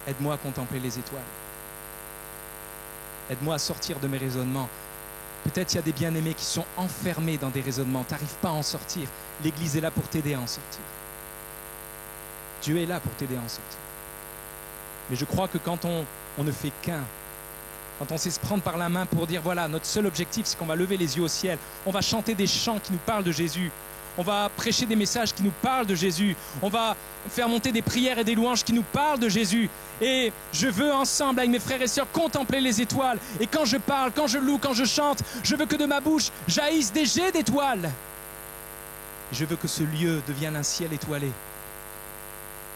aide-moi à contempler les étoiles. Aide-moi à sortir de mes raisonnements. Peut-être il y a des bien-aimés qui sont enfermés dans des raisonnements. Tu n'arrives pas à en sortir. L'Église est là pour t'aider à en sortir. Dieu est là pour t'aider à en sortir. Mais je crois que quand on ne fait qu'un, quand on sait se prendre par la main pour dire, voilà, notre seul objectif, c'est qu'on va lever les yeux au ciel, on va chanter des chants qui nous parlent de Jésus, on va prêcher des messages qui nous parlent de Jésus, on va faire monter des prières et des louanges qui nous parlent de Jésus. Et je veux ensemble, avec mes frères et sœurs, contempler les étoiles. Et quand je parle, quand je loue, quand je chante, je veux que de ma bouche jaillissent des jets d'étoiles. Je veux que ce lieu devienne un ciel étoilé.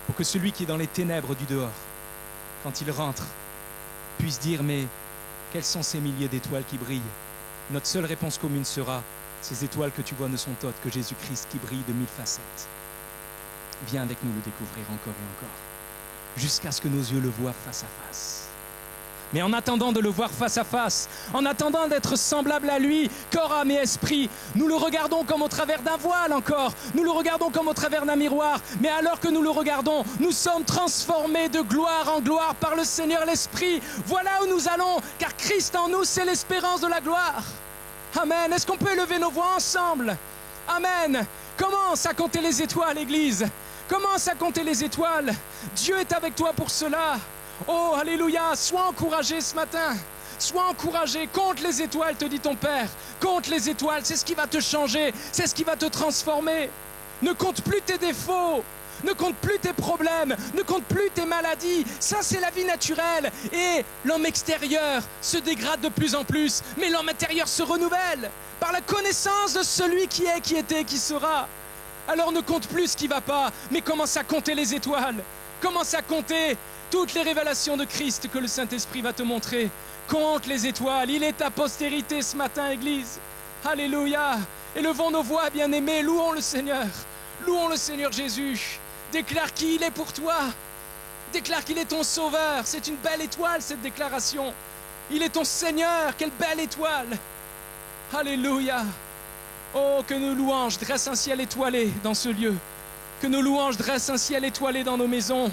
Pour que celui qui est dans les ténèbres du dehors, quand il rentre, puisse dire, mais quels sont ces milliers d'étoiles qui brillent? Notre seule réponse commune sera, ces étoiles que tu vois ne sont autres que Jésus-Christ qui brille de 1000 facettes. Viens avec nous le découvrir encore et encore, jusqu'à ce que nos yeux le voient face à face. Mais en attendant de le voir face à face, en attendant d'être semblable à lui, corps, âme et esprit, nous le regardons comme au travers d'un voile encore, nous le regardons comme au travers d'un miroir, mais alors que nous le regardons, nous sommes transformés de gloire en gloire par le Seigneur l'Esprit. Voilà où nous allons, car Christ en nous, c'est l'espérance de la gloire. Amen. Est-ce qu'on peut élever nos voix ensemble? Amen. Commence à compter les étoiles, Église. Commence à compter les étoiles. Dieu est avec toi pour cela. Oh, alléluia. Sois encouragé ce matin. Sois encouragé. Compte les étoiles, te dit ton Père. Compte les étoiles. C'est ce qui va te changer. C'est ce qui va te transformer. Ne compte plus tes défauts. ne compte plus tes problèmes, ne compte plus tes maladies. Ça, c'est la vie naturelle. Et l'homme extérieur se dégrade de plus en plus, mais l'homme intérieur se renouvelle par la connaissance de celui qui est, qui était, qui sera. Alors ne compte plus ce qui ne va pas, mais commence à compter les étoiles. Commence à compter toutes les révélations de Christ que le Saint-Esprit va te montrer. Compte les étoiles, il est ta postérité ce matin, Église. Alléluia. Élevons nos voix, bien-aimés, louons le Seigneur. Louons le Seigneur Jésus. Déclare qui il est pour toi. Déclare qu'il est ton sauveur. C'est une belle étoile, cette déclaration. Il est ton Seigneur, quelle belle étoile. Alléluia. Oh, que nos louanges dressent un ciel étoilé dans ce lieu. Que nos louanges dressent un ciel étoilé dans nos maisons.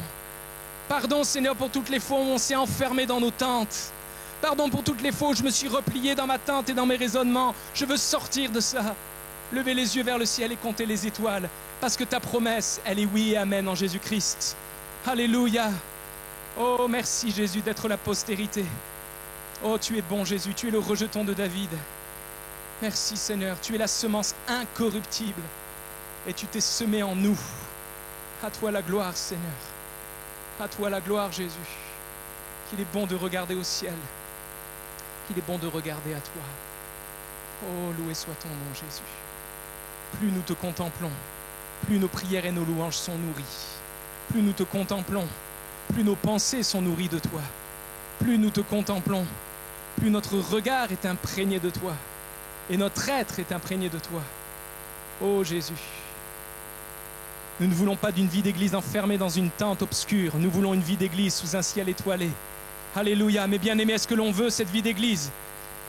Pardon, Seigneur, pour toutes les fois où on s'est enfermé dans nos tentes. Pardon pour toutes les fois où je me suis replié dans ma tente et dans mes raisonnements. Je veux sortir de ça. Lever les yeux vers le ciel et compter les étoiles. Parce que ta promesse, elle est oui et amen en Jésus-Christ. Alléluia. Oh, merci Jésus d'être la postérité. Oh, tu es bon Jésus, tu es le rejeton de David. Merci Seigneur, tu es la semence incorruptible. Et tu t'es semé en nous. À toi la gloire Seigneur. À toi la gloire Jésus. Qu'il est bon de regarder au ciel. Qu'il est bon de regarder à toi. Oh, loué soit ton nom Jésus. Plus nous te contemplons, plus nos prières et nos louanges sont nourries. Plus nous te contemplons, plus nos pensées sont nourries de toi. Plus nous te contemplons, plus notre regard est imprégné de toi. Et notre être est imprégné de toi. Oh Jésus. Nous ne voulons pas d'une vie d'église enfermée dans une tente obscure. Nous voulons une vie d'église sous un ciel étoilé. Alléluia. Mais bien aimé, est-ce que l'on veut cette vie d'église?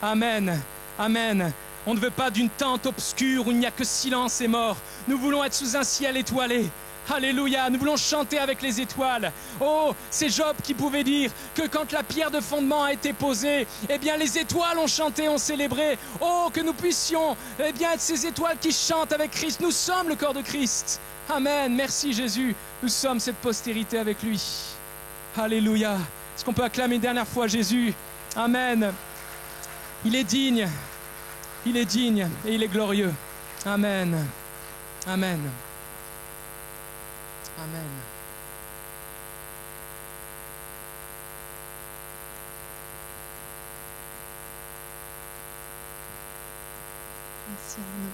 Amen. Amen. On ne veut pas d'une tente obscure où il n'y a que silence et mort. Nous voulons être sous un ciel étoilé. Alléluia, nous voulons chanter avec les étoiles. Oh, c'est Job qui pouvait dire que quand la pierre de fondement a été posée, eh bien les étoiles ont chanté, ont célébré. Oh, que nous puissions être ces étoiles qui chantent avec Christ. Nous sommes le corps de Christ. Amen, merci Jésus. Nous sommes cette postérité avec lui. Alléluia. Est-ce qu'on peut acclamer une dernière fois Jésus? Amen. Il est digne. Il est digne et il est glorieux. Amen. Amen. Amen. Merci Arnaud.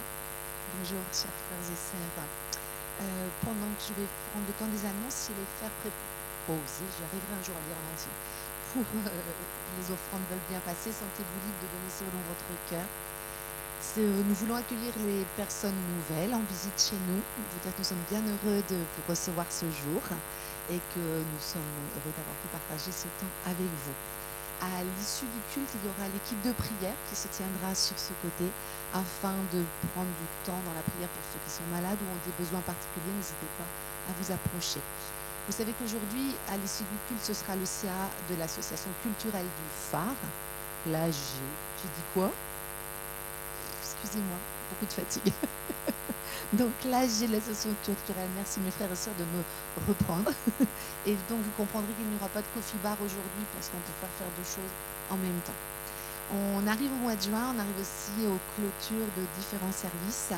Bonjour chers frères et sœurs. Pendant que je vais prendre le temps des annonces, si les frères préposés, j'y arriverai un jour à lire en entier, pour les offrandes veulent bien passer, sentez-vous libre de donner selon votre cœur. Nous voulons accueillir les personnes nouvelles en visite chez nous. Vous dire que nous sommes bien heureux de vous recevoir ce jour et que nous sommes heureux d'avoir pu partager ce temps avec vous. À l'issue du culte, il y aura l'équipe de prière qui se tiendra sur ce côté afin de prendre du temps dans la prière pour ceux qui sont malades ou ont des besoins particuliers. N'hésitez pas à vous approcher. Vous savez qu'aujourd'hui, à l'issue du culte, ce sera le CA de l'association culturelle du phare. L'AG. J'ai dit quoi? Excusez-moi, beaucoup de fatigue. Donc là, j'ai l'association culturelle. Merci mes frères et sœurs de me reprendre. Et donc vous comprendrez qu'il n'y aura pas de coffee bar aujourd'hui parce qu'on peut pas faire deux choses en même temps. On arrive au mois de juin, on arrive aussi aux clôtures de différents services.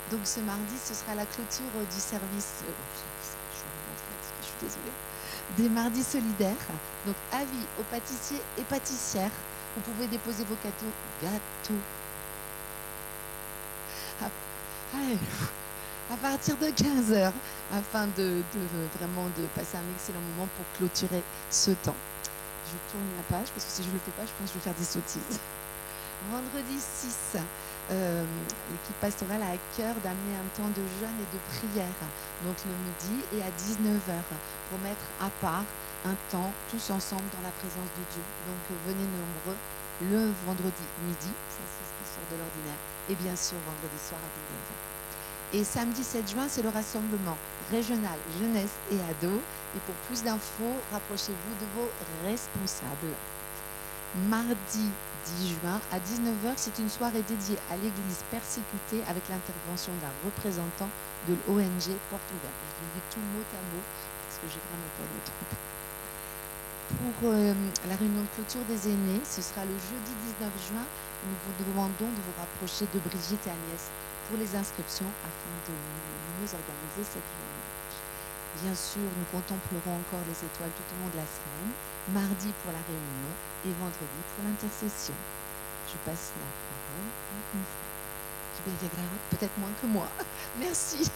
Donc ce mardi, ce sera la clôture du service. Je suis désolée. Des mardis solidaires. Donc avis aux pâtissiers et pâtissières. Vous pouvez déposer vos gâteaux. À partir de 15h, afin de vraiment de passer un excellent moment pour clôturer ce temps. Je tourne la page parce que si je ne le fais pas, je pense que je vais faire des sottises. Vendredi 6, l'équipe pastorale a à cœur d'amener un temps de jeûne et de prière, donc le midi et à 19h, pour mettre à part un temps tous ensemble dans la présence de Dieu. Donc venez nombreux le vendredi midi, ça c'est ce qui sort de l'ordinaire, et bien sûr vendredi soir à 19h. Et samedi 7 juin, c'est le rassemblement régional jeunesse et ados. Et pour plus d'infos, rapprochez-vous de vos responsables. Mardi 10 juin, à 19h, c'est une soirée dédiée à l'église persécutée avec l'intervention d'un représentant de l'ONG Porte Ouverte. Je dis tout mot à mot parce que j'ai vraiment pas de trompe. Pour la réunion de clôture des aînés, ce sera le jeudi 19 juin. Nous vous demandons de vous rapprocher de Brigitte et Agnès pour les inscriptions afin de mieux organiser cette journée. Bien sûr, nous contemplerons encore les étoiles tout au long de la semaine, mardi pour la réunion et vendredi pour l'intercession. Je passe la parole à une fois qui bénéficiera peut-être moins que moi. Merci.